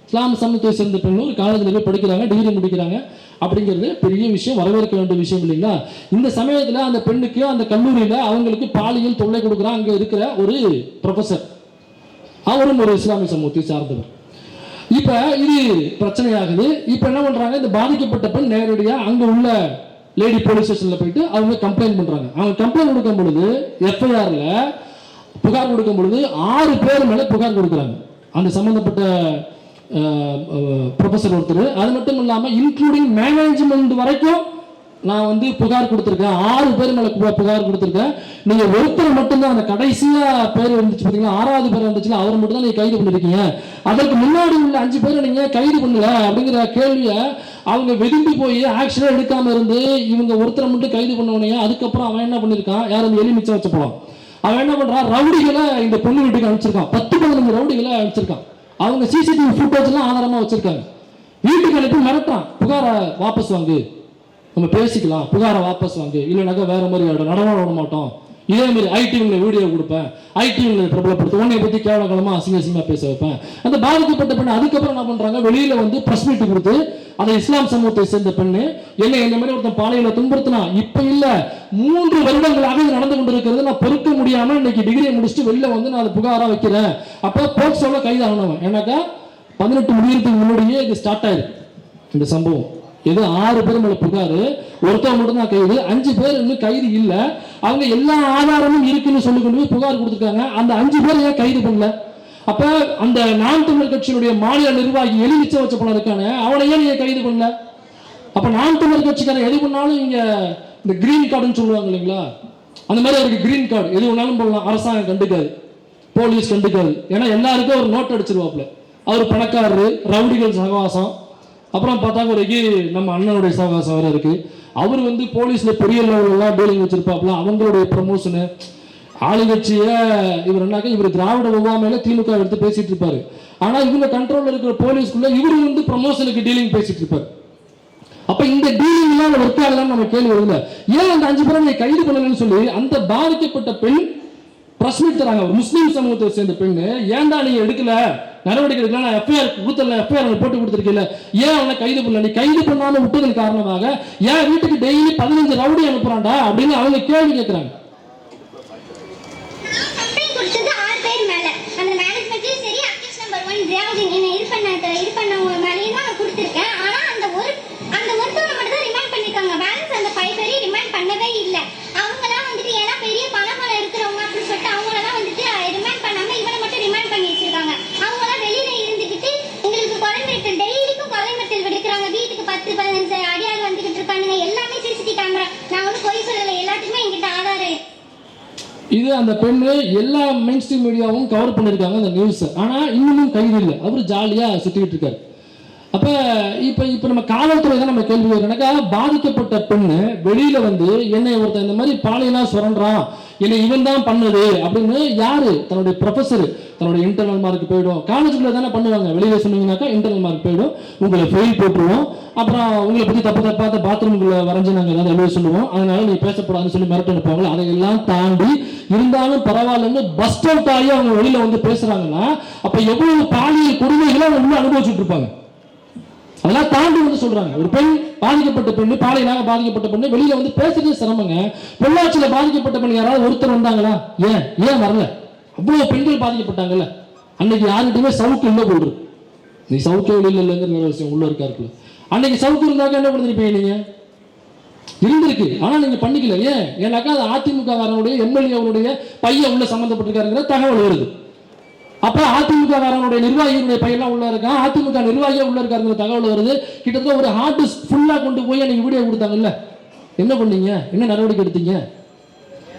இஸ்லாம் சமூகத்தை சேர்ந்த பெண் ஒரு காலேஜில் போய் படிக்கிறாங்க, டிகிரி முடிக்கிறாங்க. அப்படிங்கிறது பெரிய விஷயம், வரவேற்க வேண்டிய விஷயம் இல்லைங்களா? இந்த சமயத்தில் அந்த பெண்ணுக்கு அந்த கல்லூரியில் அவங்களுக்கு பாலியல் தொல்லை கொடுக்குறாங்க அங்கே இருக்கிற ஒரு ப்ரொஃபஸர், அவரும் ஒரு இஸ்லாமிய சமூகத்தை சார்ந்தவர். இப்போ இது பிரச்சனையாகுது. இப்போ என்ன பண்ணுறாங்க, இந்த பாதிக்கப்பட்ட பெண் நேரடியாக அங்கே உள்ள லேடி போலீஸ் ஸ்டேஷனில் போயிட்டு அவங்க கம்ப்ளைண்ட் பண்ணுறாங்க. அவங்க கம்ப்ளைண்ட் கொடுக்கும் பொழுது எஃப்ஐஆரில் புகார் கொடுக்கும் பொழுது 6 பேர் மேலே புகார் கொடுக்குறாங்க. அந்த சம்மந்தப்பட்ட ப்ரொஃபஸர் ஒருத்தர், அது மட்டும் இல்லாமல் இன்க்ளூடிங் மேனேஜ்மெண்ட் வரைக்கும் நான் வந்து புகார் கொடுத்துருக்கேன். 6 பேர் மேலே புகார் கொடுத்துருக்கேன். நீங்கள் ஒருத்தர் மட்டும்தான் அந்த கடைசியாக பேர் வந்துச்சு பார்த்தீங்கன்னா, 6வது பேர் வந்துச்சுன்னா அவர் மட்டும் தான் நீங்கள் கைது பண்ணிருக்கீங்க. அதற்கு முன்னாடி உள்ள 5 பேரை நீங்கள் கைது பண்ணல அப்படிங்கிற கேள்வியை அவங்க வெதும்பி போய் ஆக்ஷனே எடுக்காமல் இருந்து இவங்க ஒருத்தரை மட்டும் கைது பண்ணவனே. அதுக்கப்புறம் அவன் என்ன பண்ணியிருக்கான், யாரும் எலி மிச்சம் வச்ச போலாம், அவன் என்ன பண்ணுறான், ரவுடிகளை இந்த பொண்ணு வீட்டுக்கு அனுப்பிச்சிருக்கான். 10-15 ரவுடிகளை அனுப்பிச்சிருக்கான். அவங்க சிசிடிவி ஃபுட்டேஜ்லாம் ஆதாரமாக வச்சிருக்காங்க. வீட்டுக்கு அனுப்பி மிரட்டான், புகாரை வாபஸ் வாங்கு, நம்ம பேசிக்கலாம், புகாரை வாபஸ் வாங்கு, இல்லைனாக்கா வேற மாதிரி நடமாட விட மாட்டோம், இதே மாதிரி ஐடிவிங்களை வீடியோ கொடுப்பேன், ஐடிவிங்களை பிரபலப்படுத்த, உன்னை பற்றி கேவலகாலமாக அசிங்கமாக பேச வைப்பேன். அந்த பாதிக்கப்பட்ட பெண் அதுக்கப்புறம் என்ன பண்ணுறாங்க, வெளியில் வந்து ப்ரெஸ் மீட் கொடுத்து அதை இஸ்லாம் சமூகத்தை சேர்ந்த பெண்ணு என்ன இந்த மாதிரி ஒருத்தன் பாலையில துன்புறுத்தினா, இப்போ இல்லை 3 வருடங்களாக இது நடந்து கொண்டிருக்கிறது, நான் பொறுக்க முடியாமல் இன்னைக்கு டிகிரியை முடிச்சுட்டு வெளில வந்து நான் அதை புகாராக வைக்கிறேன். அப்போ போக்சோல கைது ஆகணும். ஏன்னாக்கா 18 முடியறதுக்கு முன்னாடியே இது ஸ்டார்ட் ஆயிருக்கு இந்த சம்பவம். எது 6 பேர் மேல புகார், ஒருத்தவங்க மட்டும் தான் கைது, 5 பேர் இன்னும் கைது இல்லை. அவங்க எல்லா ஆதாரமும் இருக்குன்னு சொல்லி கொண்டு போய் புகார் கொடுத்துருக்காங்க. அந்த 5 பேர் ஏன் கைது பண்ணல? அப்ப அந்த நாம் தமிழர் கட்சியினுடைய மாநில நிர்வாகி எலி மிச்சம் வச்ச பணம் இருக்கானே, அவனை ஏன் நீங்க கைது பண்ணல? அப்ப நாம் தமிழர் கட்சிக்காரன் எது பண்ணாலும் இங்க இந்த கிரீன் கார்டுன்னு சொல்லுவாங்க இல்லைங்களா, அந்த மாதிரி அவருக்கு கிரீன் கார்டு எது வேணாலும் போடலாம், அரசாங்கம் கண்டுக்காது, போலீஸ் கண்டுக்காது. ஏன்னா எல்லாருக்கும் ஒரு நோட் அடிச்சிருவாப்புல, அவர் பணக்காரரு, ரவுடிகள் சகவாசம். அப்புறம் பார்த்தா ஒரு நம்ம அண்ணனுடைய சகவாசம் வேற இருக்கு. அவர் வந்து போலீஸ்ல பெரிய லெவலெல்லாம் டீலிங் வச்சிருப்பாப்புல, அவங்களுடைய ப்ரமோஷனு ஆளுங்கட்சியை இவர் என்னாக்க இவர் திராவிட ஒவ்வாமையில திமுக எடுத்து பேசிட்டு இருப்பாரு. ஆனா இவங்க கண்ட்ரோல்ல இருக்கிற போலீஸ்குள்ள இவரு வந்து ப்ரமோஷனுக்கு டீலிங் பேசிட்டு இருப்பாரு. அப்ப இந்த டீலிங் எல்லாம் ஒர்க் ஆகலாம் நம்ம கேள்வி வருது. ஏன் அந்த 5 பேரை நீ கைது பண்ணலன்னு சொல்லி அந்த பாதிக்கப்பட்ட பெண் பிரஸ் மீட் தராங்க. ஒரு முஸ்லீம் சமூகத்தை சேர்ந்த பெண்ணு, ஏன்டா நீ எடுக்கல, நடவடிக்கை எடுக்கல, நான் எஃப்ஐஆர் கொடுத்தல, எஃப்ஐஆர் போட்டு கொடுத்துருக்கல, ஏன் அவனை கைது பண்ணல, நீ கைது பண்ணாம விட்டதன் காரணமாக ஏன் வீட்டுக்கு டெய்லி 15 ரவுடி அனுப்புறான்டா அப்படின்னு அவங்க கேள்வி கேட்கிறாங்க. இது அந்த பெண்ணு எல்லா மெயின் ஸ்ட்ரீம் மீடியாவும் கவர் பண்ணியிருக்காங்க அந்த நியூஸ். ஆனால் இன்னமும் கைது இல்லை, அவர் ஜாலியாக சுற்றிக்கிட்டு இருக்காரு. அப்போ இப்போ நம்ம காவல்துறை தான் நம்ம கேள்வி எனக்கா பாதிக்கப்பட்ட பெண்ணு வெளியில வந்து என்னை ஒருத்தன் இந்த மாதிரி பாலியெல்லாம் சுரண்டான், என்னை இவன் தான் பண்ணுது அப்படின்னு யாரு தன்னுடைய ப்ரொஃபஸர் தன்னுடைய இன்டர்னல் மார்க் போயிடும். காலேஜுக்குள்ள தானே பண்ணுவாங்க, வெளியில சொன்னீங்கன்னாக்கா இன்டர்னல் மார்க் போயிடும், உங்களை ஃபெயில் போட்டுருவோம், அப்புறம் உங்களை பற்றி தப்பாத பாத்ரூம்குள்ள வரைஞ்சி நாங்கள் ஏதாவது எழுத சொல்லுவோம், அதனால நீ பேசப்படாதுன்னு சொல்லி மிரட்டு அனுப்புவாங்க. அதையெல்லாம் தாண்டி இருந்தாலும் பரவாயில்லன்னு பஸ்ட் அவுட் ஆகி அவங்க வெளியில வந்து பேசுறாங்கன்னா அப்ப எவ்வளவு பாலியல் கொடுமைகளை அவங்க அனுபவிச்சுட்டு இருப்பாங்க. அதெல்லாம் தாண்டி வந்து சொல்றாங்க. ஒரு பெண் பாதிக்கப்பட்ட பெண்ணு, பாலியலாக பாதிக்கப்பட்ட பெண்ணு வெளியில வந்து பேசுறது சிரமங்க. பொள்ளாச்சியில பாதிக்கப்பட்ட பெண் யாராவது ஒருத்தர் வந்தாங்களா? ஏன் வரல? அவ்வளவு பெண்கள் பாதிக்கப்பட்டாங்கல்ல. அன்னைக்கு யாருக்கிட்டுமே சவுக்கு இல்லை போடுறது. நீ சவுக்கே இல்லைங்கிற விஷயம் உள்ள இருக்காருக்குள்ள. அன்னைக்கு சவுக்கு இருந்தாக்க என்ன பண்ணிருப்பீங்க? நீங்க இருந்திருக்கு, ஆனா நீங்க பண்ணிக்கல. ஏன்னாக்கா அது அதிமுக எம்எல்ஏ பையன் உள்ள சம்பந்தப்பட்டிருக்காருங்கிற தகவல் வருது. அப்ப அதிமுக நிர்வாகிகளுடைய பையெல்லாம் உள்ள இருக்கான், அதிமுக நிர்வாகியா உள்ள இருக்காருங்கிற தகவல் வருது. கிட்டத்தட்ட ஒரு ஹார்ட் ஃபுல்லா கொண்டு போய் நீங்க வீடியோ கொடுத்தாங்கல்ல, என்ன பண்ணீங்க, என்ன நடவடிக்கை எடுத்தீங்க?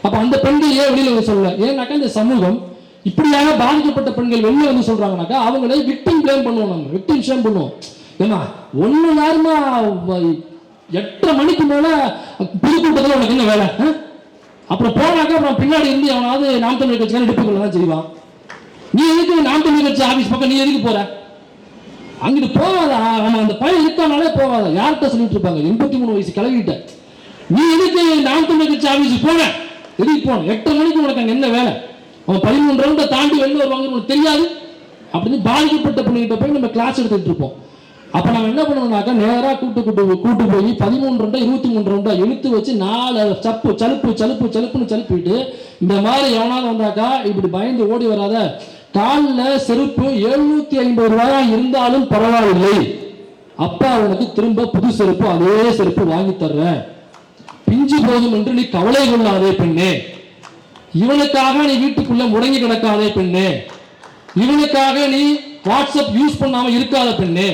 அப்ப அந்த பெண்கள் ஏன் வெளியில வந்து சொல்லல? ஏன்னாக்கா இந்த சமூகம் இப்படியாக பாதிக்கப்பட்ட பெண்கள் வெளியில வந்து சொல்றாங்கன்னாக்கா அவங்களை விக்டிம் பிளேம் பண்ணுவோம், நம்ம விக்டிம் ஷேம் பண்ணுவோம். ஏமா ஒண்ணு யாருமா 8:30 மணிக்கு மேல புதுக்கூட்டத்தில் உனக்கு என்ன வேலை? அப்புறம் போனாக்கா அப்புறம் பின்னாடி இருந்து அவனாவது நாம் தமிழர் கட்சிக்கான இடுப்புக்குள்ளதான் செய்வான். நீ எதுக்கு நாம் தமிழர் கட்சி ஆபீஸ் பக்கம் நீ எதுக்கு போற? அங்கிட்டு போவாதா, அவன் அந்த பையன் இருக்கானாலே போவாதா? யார்கிட்ட சொல்லிட்டு இருப்பாங்க? 83 வயசு கிளவிட்ட நீ எதுக்கு நாம் தமிழர் கட்சி ஆபீஸுக்கு போன? எதுக்கு போன? 8:30 மணிக்கு உனக்கு அங்க என்ன வேலை? அவன் 13 ரவுண்டை தாண்டி வெளில வருவாங்க உனக்கு தெரியாது அப்படின்னு பாதிக்கப்பட்ட பண்ணிக்கிட்ட போய் நம்ம கிளாஸ் எடுத்துட்டு இருப்போம். அப்ப நம்ம என்ன பண்ணணும்னாக்கா நேரா கூட்டு போய் 13 ரவுண்டா 23 ரவுண்டா இழுத்து வச்சு 4 சலுப்புன்னு சலுப்பிட்டு இந்த மாதிரி எவனாவது வந்தாக்கா இப்படி பயந்து ஓடி வராத, காலில் செருப்பு 750 ரூபாயா இருந்தாலும் பரவாயில்லை, அப்பா அவனுக்கு திரும்ப புது செருப்பு அதே செருப்பு வாங்கி தர்றேன், பிஞ்சு போதும் என்று நீ கவலை கொள்ளாதே பெண்ணே, இவனுக்காக நீ வீட்டுக்குள்ள முடங்கி கிடக்காதே பெண்ணே, இவனுக்காக நீ வாட்ஸ்அப் யூஸ் பண்ணாம இருக்காத பெண்ணே,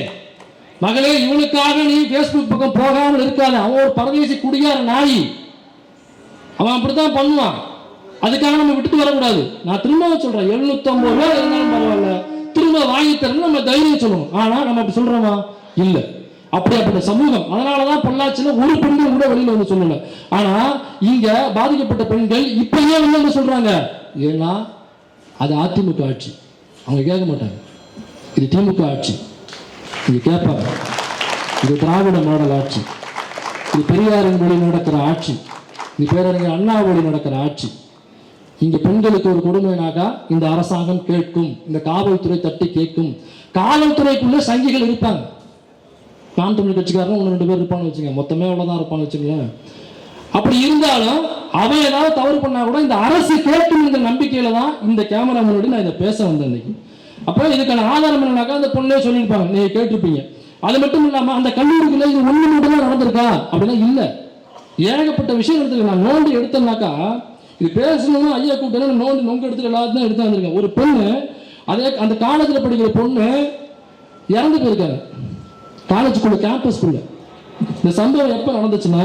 மகளே இவனுக்காக நீ பேஸ்புக் பக்கம் போகாமல் இருக்காத, அவன் ஒரு பரதேசி குடியார நாய், அவன் அப்படித்தான் பண்ணுவான், அதுக்காக நம்ம விட்டுட்டு வரக்கூடாது. நான் திரும்ப சொல்றேன், 750 ரூபாய் இருந்தாலும் பரவாயில்ல, திரும்ப வாங்கி தரணும் நம்ம தைரியம் சொல்லணும். ஆனா நம்ம அப்படி சொல்றோமா? இல்ல. அப்படியாப்பட்ட சமூகம். அதனாலதான் பொள்ளாச்சியில ஒரு பெண்கள் கூட வெளியில வந்து சொல்லல. ஆனா இங்க பாதிக்கப்பட்ட பெண்கள் இப்பயே வந்து சொல்றாங்க, ஏன்னா அது அதிமுக ஆட்சி, அவங்க கேட்க மாட்டாங்க. இது திமுக ஆட்சி, இது கேட்பாங்க. இது திராவிட மாடல் ஆட்சி, இது பெரியாரின் வழி நடக்கிற ஆட்சி, இது பேரறிஞர் அண்ணா வழி நடக்கிற ஆட்சி. இங்க பெண்களுக்கு ஒரு கொடுமைனாக்கா இந்த அரசாங்கம் கேட்கும், இந்த காவல்துறை தட்டி கேட்கும். காவல்துறைக்குள்ள சங்கிகள் இருப்பாங்க. நாம் தமிழ் கட்சிக்காரன் 1-2 பேர் இருப்பான்னு வச்சுங்க, மொத்தமே அவ்வளவுதான் இருப்பான்னு வச்சுங்களேன். அப்படி இருந்தாலும் அவன் ஏதாவது தவறு பண்ணா கூட இந்த அரசு கேட்கும் இந்த நம்பிக்கையில தான் இந்த கேமரா முன்னாடி நான் இதை பேச வந்தேன் இன்னைக்கு. அப்போ இதுக்கான ஆதாரம் என்னன்னாக்கா அந்த பொண்ணே சொல்லியிருப்பாங்க, நீங்க கேட்டிருப்பீங்க. அது மட்டும் இல்லாம அந்த கல்லூரிக்குள்ள இது ஒண்ணு மட்டும் தான் நடந்திருக்கா அப்படின்னா இல்ல, ஏகப்பட்ட விஷயம் நடந்திருக்கு. நான் நோண்டி எடுத்தேன்னாக்கா இது பேசணும்னா ஐயா கூப்பிட்டு நோண்டி எடுத்து எல்லாத்தையும் எடுத்து வந்திருக்கேன். ஒரு பொண்ணு அதே அந்த காலேஜில் படிக்கிற பொண்ணு இறந்து போயிருக்காங்க காலேஜுக்குள்ள, கேம்பஸ்குள்ள. இந்த சம்பவம் எப்ப நடந்துச்சுன்னா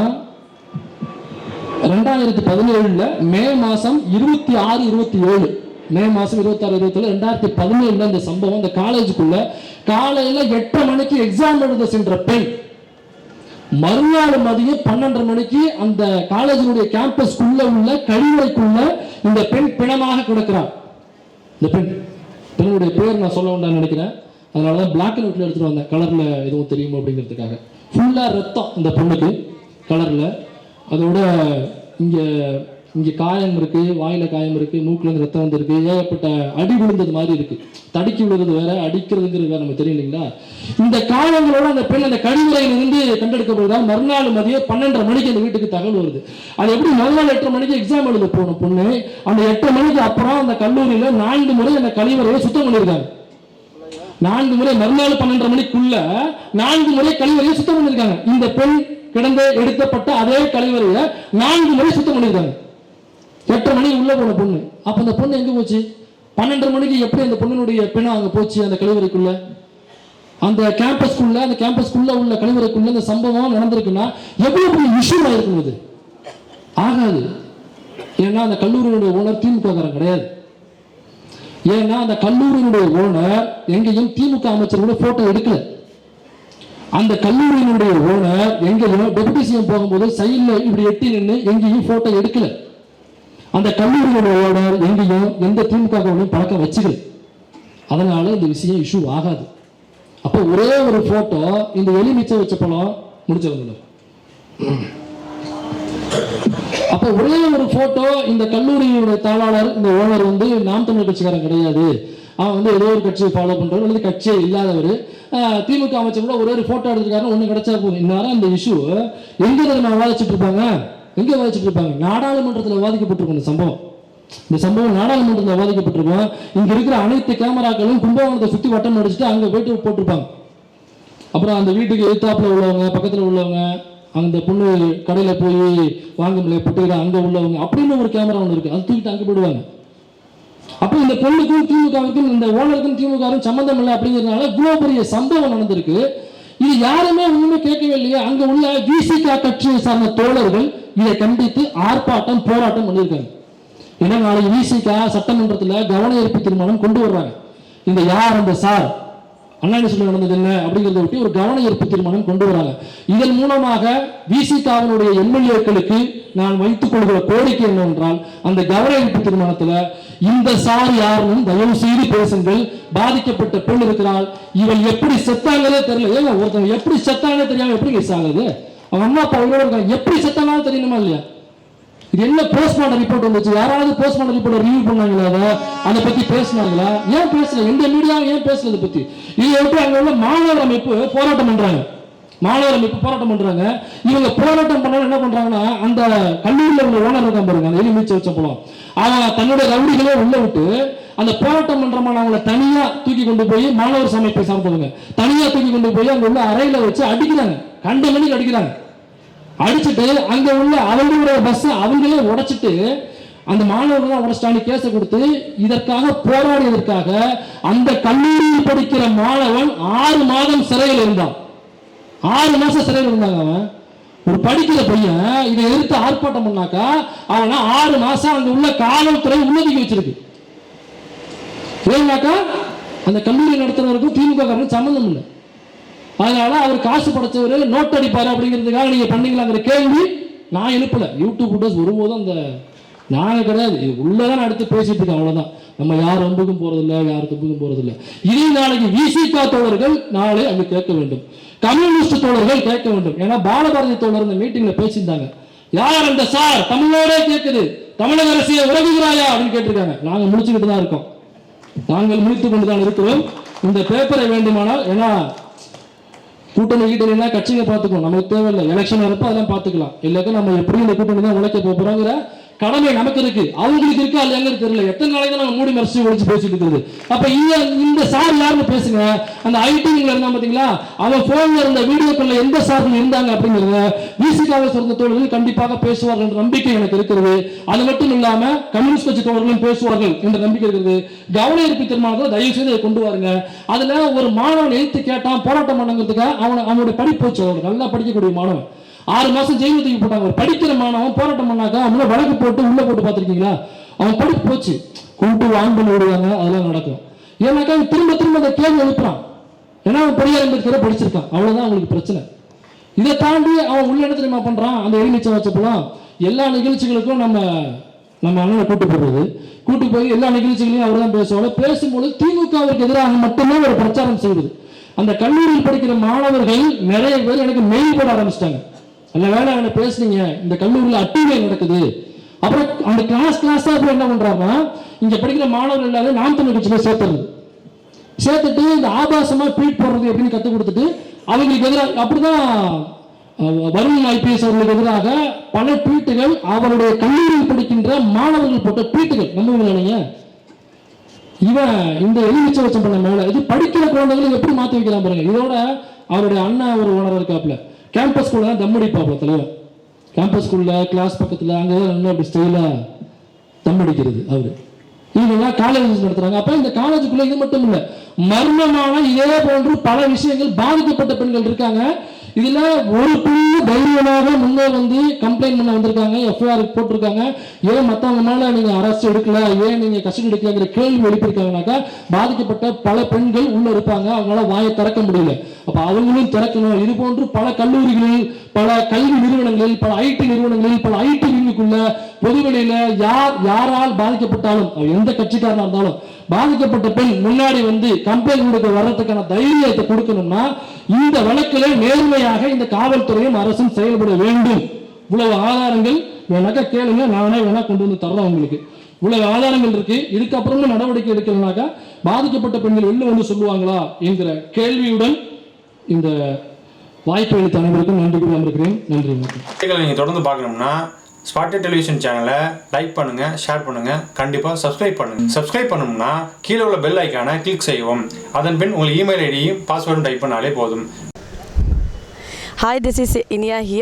2017 மே மாசம் 26-27 மே மாசம் 26-27 2017 இந்த சம்பவம். இந்த காலேஜுக்குள்ள காலையில 8 மணிக்கு எக்ஸாம் எழுத சென்ற பெண் மறுநாள் மதியம் 12 மணிக்கு அந்த காலேஜினுடைய கேம்பஸ்குள்ள உள்ள கழிவறைக்குள்ள இந்த பெண் பிணமாக கிடக்கிறார். இந்த பெண்ணுடைய பேர் நான் சொல்ல வேண்டாம்னு நினைக்கிறேன், அதனாலதான் பிளாக் அண்ட் ஒயிட்ல எடுத்துட்டு வந்தேன், கலர்ல எதுவும் தெரியும் அப்படிங்கிறதுக்காக. ஃபுல்லாக ரத்தம் இந்த பொண்ணுக்கு கலரில். அதோட இங்கே இங்கே காயம் இருக்குது, வாயில் காயம் இருக்குது, மூக்குலேருந்து ரத்தம் வந்துருக்கு, ஏகப்பட்ட அடி விழுந்தது மாதிரி இருக்குது. தடுக்கி விழுறது வேற, அடிக்கிறதுங்கிறது வேற, நம்ம தெரியும் இல்லைங்களா? இந்த காயங்களோட அந்த பெண் அந்த கழிவறையிலிருந்து கண்டெடுக்கப்படுறதா மறுநாள் மதியம் 12:30 மணிக்கு அந்த வீட்டுக்கு தகவல் வருது. அது எப்படி மறுநாள் 8:30 மணிக்கு எக்ஸாம் எழுத போன பொண்ணு அந்த 8 மணிக்கு அப்புறம் அந்த கல்லூரியில் 4 முறை அந்த கழிவறையை சுத்தம் பண்ணியிருக்காங்க. 4 முறை, மறுநாள் 12:30 மணிக்குள்ள 4 முறை கழிவறையை சுத்தம் பண்ணியிருக்காங்க. இந்த பெண் கிடந்த எடுக்கப்பட்ட அதே கழிவறையை 4 முறை சுத்தம் பண்ணியிருக்காங்க. 8:30 மணிக்கு உள்ள போன பொண்ணு. அப்ப அந்த பொண்ணு எங்க போச்சு? 12:30 மணிக்கு எப்படி அந்த பொண்ணுடைய பிணம் அங்க போச்சு? அந்த கழிவறைக்குள்ள, அந்த கேம்பஸ்குள்ள உள்ள கழிவறைக்குள்ள இந்த சம்பவம் நடந்திருக்குன்னா எவ்வளவு பெரிய இஷ்யூ ஆயிருக்கும்? அது ஆகாது. ஏன்னா அந்த கல்லூரியினுடைய ஓனர் திமுக கிடையாது. ஏன்னா அந்த கல்லூரியினுடைய ஓனர் எங்கேயும் திமுக அமைச்சரோட போட்டோ எடுக்கல. அந்த கல்லூரியினுடைய ஓனர் எங்கேயும் டெபுட்டி சிஎம் போகும்போது சைடில் இப்படி எட்டி நின்று எங்கேயும் போட்டோ எடுக்கல. அந்த கல்லூரியோட ஓனர் எங்கேயும் எந்த திமுக பழக்கம் வச்சுக்கல. அதனால இந்த விஷயம் இஷ்யூ ஆகாது. அப்போ ஒரே ஒரு போட்டோ, இந்த எலி மிச்சம் வச்ச பழம் முடிச்சவங்க. அப்போ ஒரே ஒரு போட்டோ, இந்த கல்லூரியுடைய தாளாளர் இந்த ஓனர் நாம் தமிழர் கட்சிக்காரன் கிடையாது, அவன் ஏதோ ஒரு கட்சியை ஃபாலோ பண்றவர் அல்லது கட்சியே இல்லாதவர், திமுக அமைச்சர் கூட ஒரே ஒரு போட்டோ எடுத்துருக்காரு, ஒன்று கிடைச்சா போதும். இந்நேரம் இந்த இஷ்யூ எங்க நான் வாதிச்சுட்டு இருப்பாங்க? எங்க வாதிச்சுட்டு இருப்பாங்க? நாடாளுமன்றத்தில் வாதிக்கப்பட்டிருக்கும். இந்த சம்பவம் நாடாளுமன்றத்தில் விவாதிக்கப்பட்டிருக்கோம். இங்க இருக்கிற அனைத்து கேமராக்களும் கும்பகோணத்தை சுற்றி வட்டம் அடிச்சுட்டு அங்க போயிட்டு போட்டிருப்பாங்க. அப்புறம் அந்த வீட்டுக்கு எதிர்த்தாப்புல உள்ளவங்க, பக்கத்தில் உள்ளவங்க, அந்த பொண்ணு கடையில போய் வாங்க முடியல பொட்டுக்கிற அங்க உள்ளவங்க அப்படின்னு ஒரு கேமரா ஒன்று இருக்கு, அது தூக்கிட்டு அங்க போயிடுவாங்க. அப்போ இந்த பொண்ணுக்கும் திமுகவுக்கும் இந்த ஓனருக்கும் திமுகவும் சம்பந்தம் இல்லை அப்படிங்கிறதுனால இவ்வளவு பெரிய சம்பவம் நடந்திருக்கு. இது யாருமே ஒண்ணுமே கேட்கவே இல்லையா? அங்க உள்ள விசிக கட்சியை சார்ந்த தோழர்கள் இதை கண்டித்து ஆர்ப்பாட்டம் போராட்டம் பண்ணியிருக்காங்க. ஏன்னா நாளைக்கு விசிக சட்டமன்றத்தில் கவன ஈர்ப்பு தீர்மானம் கொண்டு வர்றாங்க. இந்த யார் அந்த சார் அண்ணாநிலை நடந்தது என்ன அப்படிங்கிறத ஒட்டி ஒரு கவன ஈர்ப்பு தீர்மானம் கொண்டு வராங்க. இதன் மூலமாக விசிகாவினுடைய எம்எல்ஏக்களுக்கு நான் வைத்துக் கொள்கிற கோரிக்கை என்னவென்றால், அந்த கவன ஈர்ப்பு தீர்மானத்தில் இந்த சார் யாருன்னு தயவு செய்து பேசுங்கள். பாதிக்கப்பட்ட பெண் இருக்கிறாள், இவள் எப்படி செத்தாங்களே தெரியல. ஏங்க ஒருத்தன் எப்படி செத்தானே தெரியாம எப்படி கேஸ் ஆகுது? அவங்க அம்மா அப்பா உங்களோட இருக்காங்க, எப்படி செத்தானாலும் தெரியணுமா இல்லையா? இது என்ன போஸ்ட்மார்ட்டம் ரிப்போர்ட் வந்துச்சு? யாராவது போஸ்ட்மார்ட்டம் ரிப்போர்ட் ரிவ்யூ பண்ணாங்களா? அதை பத்தி பேசினாங்களா? ஏன் பேசல? எந்த மீடியாவும் ஏன் பேசல இதை பத்தி? இதை விட்டு அங்க உள்ள மாணவர் அமைப்பு போராட்டம் பண்றாங்க. இவங்க போராட்டம் பண்ண என்ன பண்றாங்கன்னா, அந்த கல்லூரியில் உள்ள ஓனர் இருக்கான் பாருங்க, அந்த எலி வச்ச போலாம், அவன் தன்னுடைய ரவுடிகளே உள்ள விட்டு அந்த போராட்டம் பண்றமான அவங்களை தனியா தூக்கி கொண்டு போய், மாணவர் அமைப்பை சார்ந்தவங்க தனியா தூக்கி கொண்டு போய் அங்க உள்ள அறையில வச்சு அடிக்கிறாங்க. கண்ட மணிக்கு அடிக்கிறாங்க. அடிச்சுட்டு அங்க உள்ள அவங்களுடைய பஸ் அவங்களே உடைச்சிட்டு அந்த மாணவர்கள் தான் உடைச்சிட்டாங்க கேஸை கொடுத்து. இதற்காக போராடியதற்காக அந்த கல்லூரியில் படிக்கிற மாணவன் 6 மாதம் சிறையில் இருந்தான். 6 மாசம் சிறையில் இருந்தாங்க. அவன் ஒரு படிக்கிற பையன் இதை எதிர்த்து ஆர்ப்பாட்டம் பண்ணாக்கா அவனை 6 மாசம் அங்க உள்ள காவல்துறை உள்ளதுக்கு வச்சிருக்கு. ஏன்னாக்கா அந்த கல்லூரி நடத்துறவருக்கும் திமுக காரனுக்கும் சம்பந்தம் இல்லை. அதனால அவர் காசு படைச்சவர் நோட் அடிப்பாரு அப்படிங்கிறதுக்காக நீங்க பண்ணீங்களாங்கிற கேள்வி நான் எழுப்பல. யூடியூப் வீடியோஸ் வரும்போது அந்த நாங்க கிடையாது, உள்ளதான் அடுத்து பேசிட்டு இருக்கோம், அவ்வளவுதான். நம்ம யார் அம்புக்கும் போறதில்லை, யார் தப்புக்கும் போறதில்லை. இதே நாளைக்கு விசிக தோழர்கள் நாளை அங்க கேட்க வேண்டும், கம்யூனிஸ்ட் தோழர்கள் கேட்க வேண்டும். ஏன்னா பாலபாரதி தோழர் இந்த மீட்டிங்ல பேசியிருந்தாங்க. யார் அந்த சார்? தமிழ்நாடே கேட்குது, தமிழக அரசியை உறவுகிறாயா அப்படின்னு கேட்டிருக்காங்க. நாங்க முடிச்சுக்கிட்டு தான் இருக்கோம், நாங்கள் முடித்துக் கொண்டுதான் இருக்கிறோம். இந்த பேப்பரை வேண்டுமானால், ஏன்னா கூட்டணி கட்சிங்க பார்த்துக்கணும், நமக்கு தேவையில்லை. எலெக்ஷன் வரப்ப அதெல்லாம் பார்த்துக்கலாம். இல்லைக்கா நம்ம எப்படி இந்த கூட்டணி தான் உழைக்க போறோங்கிற கடமை நமக்கு இருக்கு, அவங்களுக்கு இருக்கா இல்லையாங்கிறது தெரியல. எத்தனை நாளைக்கு தான் நம்ம மூடி மறைச்சு ஒழிச்சு பேசிட்டு இருக்கிறது? அப்ப இந்த சார் யாருன்னு பேசுங்க. அந்த ஐடில இருந்தா பாத்தீங்களா, அவன் போன்ல இருந்த வீடியோக்கள்ல எந்த சார்கள் இருந்தாங்க அப்படிங்கிறத விசிகாவை சேர்ந்த தோழர்கள் கண்டிப்பாக பேசுவார்கள் என்ற நம்பிக்கை எனக்கு இருக்கிறது. அது மட்டும் இல்லாம கம்யூனிஸ்ட் கட்சி தோழர்களும் பேசுவார்கள் என்ற நம்பிக்கை இருக்கிறது. கவன ஈர்ப்பு தீர்மானத்தை தயவு செய்து அதை கொண்டு வாருங்க. அதுல ஒரு மாணவன் எழுத்து கேட்டான் போராட்டம் பண்ணுங்கிறதுக்காக அவனுடைய படிப்பு போச்சு. நல்லா படிக்கக்கூடிய மாணவன் 6 மாசம் ஜெயிலுக்கு தூக்கி போட்டாங்க. படிக்கிற மாணவன் போராட்டம் பண்ணாக்கா அவங்கள வழக்கு போட்டு உள்ள போட்டு பார்த்துருக்கீங்களா? அவன் படிப்பு போச்சு, கூட்டு வான் பண்ணி விடுவாங்க, அதெல்லாம் நடக்கும். ஏன்னாக்கா திரும்ப திரும்ப அந்த கேள்வி எழுப்புறான். ஏன்னா அவன் பெரியார் அம்பேத்கரை படிச்சிருக்கான், அவ்வளவுதான் அவங்களுக்கு பிரச்சனை. இதை தாண்டி அவன் உள்ள என்ன தெரியுமா பண்றான்? அந்த எலுமிச்சம் வச்சப்பலாம் எல்லா நிகழ்ச்சிகளுக்கும் நம்ம அண்ணனை கூட்டு போய் எல்லா நிகழ்ச்சிகளையும் அவர் தான் பேசுவாங்க. பேசும்போது திமுகவிற்கு எதிராக மட்டுமே ஒரு பிரச்சாரம் செய்வது. அந்த கல்லூரியில் படிக்கிற மாணவர்கள் நிறைய பேர் எனக்கு மெயில் போட ஆரம்பிச்சிட்டாங்க. நல்ல வேலை என்ன பேசுனீங்க, இந்த கல்லூரியில் அட்டுகை நடக்குது. அப்புறம் அந்த கிளாஸா அப்புறம் என்ன பண்றாங்கன்னா, இங்க படிக்கிற மாணவர்கள் எல்லாரும் நாம் தமிழ் கட்சியில சேர்த்துட்டு இந்த ஆபாசமா ட்வீட் போடுறது எப்படின்னு கற்றுக் கொடுத்துட்டு அவங்களுக்கு எதிராக அப்படிதான் வருண் IPS அவர்களுக்கு எதிராக பல ட்வீட்டுகள் அவருடைய கல்லூரியில் படிக்கின்ற மாணவர்கள் போட்ட ட்வீட்டுகள் நம்புவீங்களா நீங்க? இவன் இந்த எலுமிச்சை வச்சம் பண்ண மேல இது படிக்கிற குழந்தைகளை எப்படி மாற்றி வைக்கலாம் பாருங்க. இதோட அவருடைய அண்ணா ஒரு ஓனர் இருக்காப்புல, கேம்பஸ் ஸ்கூல்ல தான் தம்மடிப்பாப்புல தலைவர். கேம்பஸ் ஸ்கூல்ல கிளாஸ் பக்கத்தில் அங்கே இன்னும் அப்படி ஸ்டைலாக தம்மடிக்கிறது அவரு. இவங்கெல்லாம் காலேஜ் நடத்துறாங்க. அப்ப இந்த காலேஜுக்குள்ள இது மட்டும் இல்லை, மர்மமான இதே போன்று பல விஷயங்கள் பாதிக்கப்பட்ட பெண்கள் இருக்காங்க. இதுல ஒரு பெண்ணு தைரியமாக முன்னே வந்து கம்ப்ளைண்ட் பண்ண வந்திருக்காங்க, FIR போட்டிருக்காங்க. ஏன் மற்றவங்க மேல நீங்க அரசு எடுக்கல, ஏன் நீங்க கஷ்டம் எடுக்கலங்கிற கேள்வி எழுப்பியிருக்காங்கனாக்கா பாதிக்கப்பட்ட பல பெண்கள் உள்ள இருப்பாங்க, அவங்களால வாயை திறக்க முடியல. அப்ப அவங்களும் திறக்கணும். இது போன்று பல கல்லூரிகளில், பல கல்வி நிறுவனங்களில், பல IT நிறுவனங்களில், பல IT விங்குக்குள்ள பொதுவெளியில யாரால் பாதிக்கப்பட்டாலும், எந்த கட்சிக்காரனா இருந்தாலும் பாதிக்கப்பட்ட பெண் முன்னாடி வந்து கம்ப்ளைண்ட் கொடுக்க வர்றதுக்கான தைரியத்தை கொடுக்கணும்னா இந்த வழக்கில் நேர்மையாக இந்த காவல்துறையும் அரசும் செயல்பட வேண்டும். இவ்வளவு ஆதாரங்கள் வேணாக்கா கேளுங்க, நானே வேணா கொண்டு வந்து தர்றேன் உங்களுக்கு. இவ்வளவு ஆதாரங்கள் இருக்கு, இதுக்கப்புறமும் நடவடிக்கை எடுக்கலனாக்கா பாதிக்கப்பட்ட பெண்கள் வெளில வந்து சொல்லுவாங்களா என்கிற கேள்வியுடன் இந்த வாய்ப்பு அளித்த அனைவருக்கும் நன்றி கூறி அமர்கிறேன். நன்றி. நீங்கள் தொடர்ந்து பார்க்கணும்னா ஸ்பாட்லைட் டெலிவிஷன் சேனலை லைக் பண்ணுங்க, ஷேர் பண்ணுங்க, கண்டிப்பாக சப்ஸ்கிரைப் பண்ணுங்க. சப்ஸ்கிரைப் பண்ணணும்னா கீழே உள்ள பெல் ஐக்கானை கிளிக் செய்யவும். அதன் பின் உங்கள் இமெயில் ஐடியும் பாஸ்வேர்டும் டைப் பண்ணாலே போதும். Hi, this is Inia here.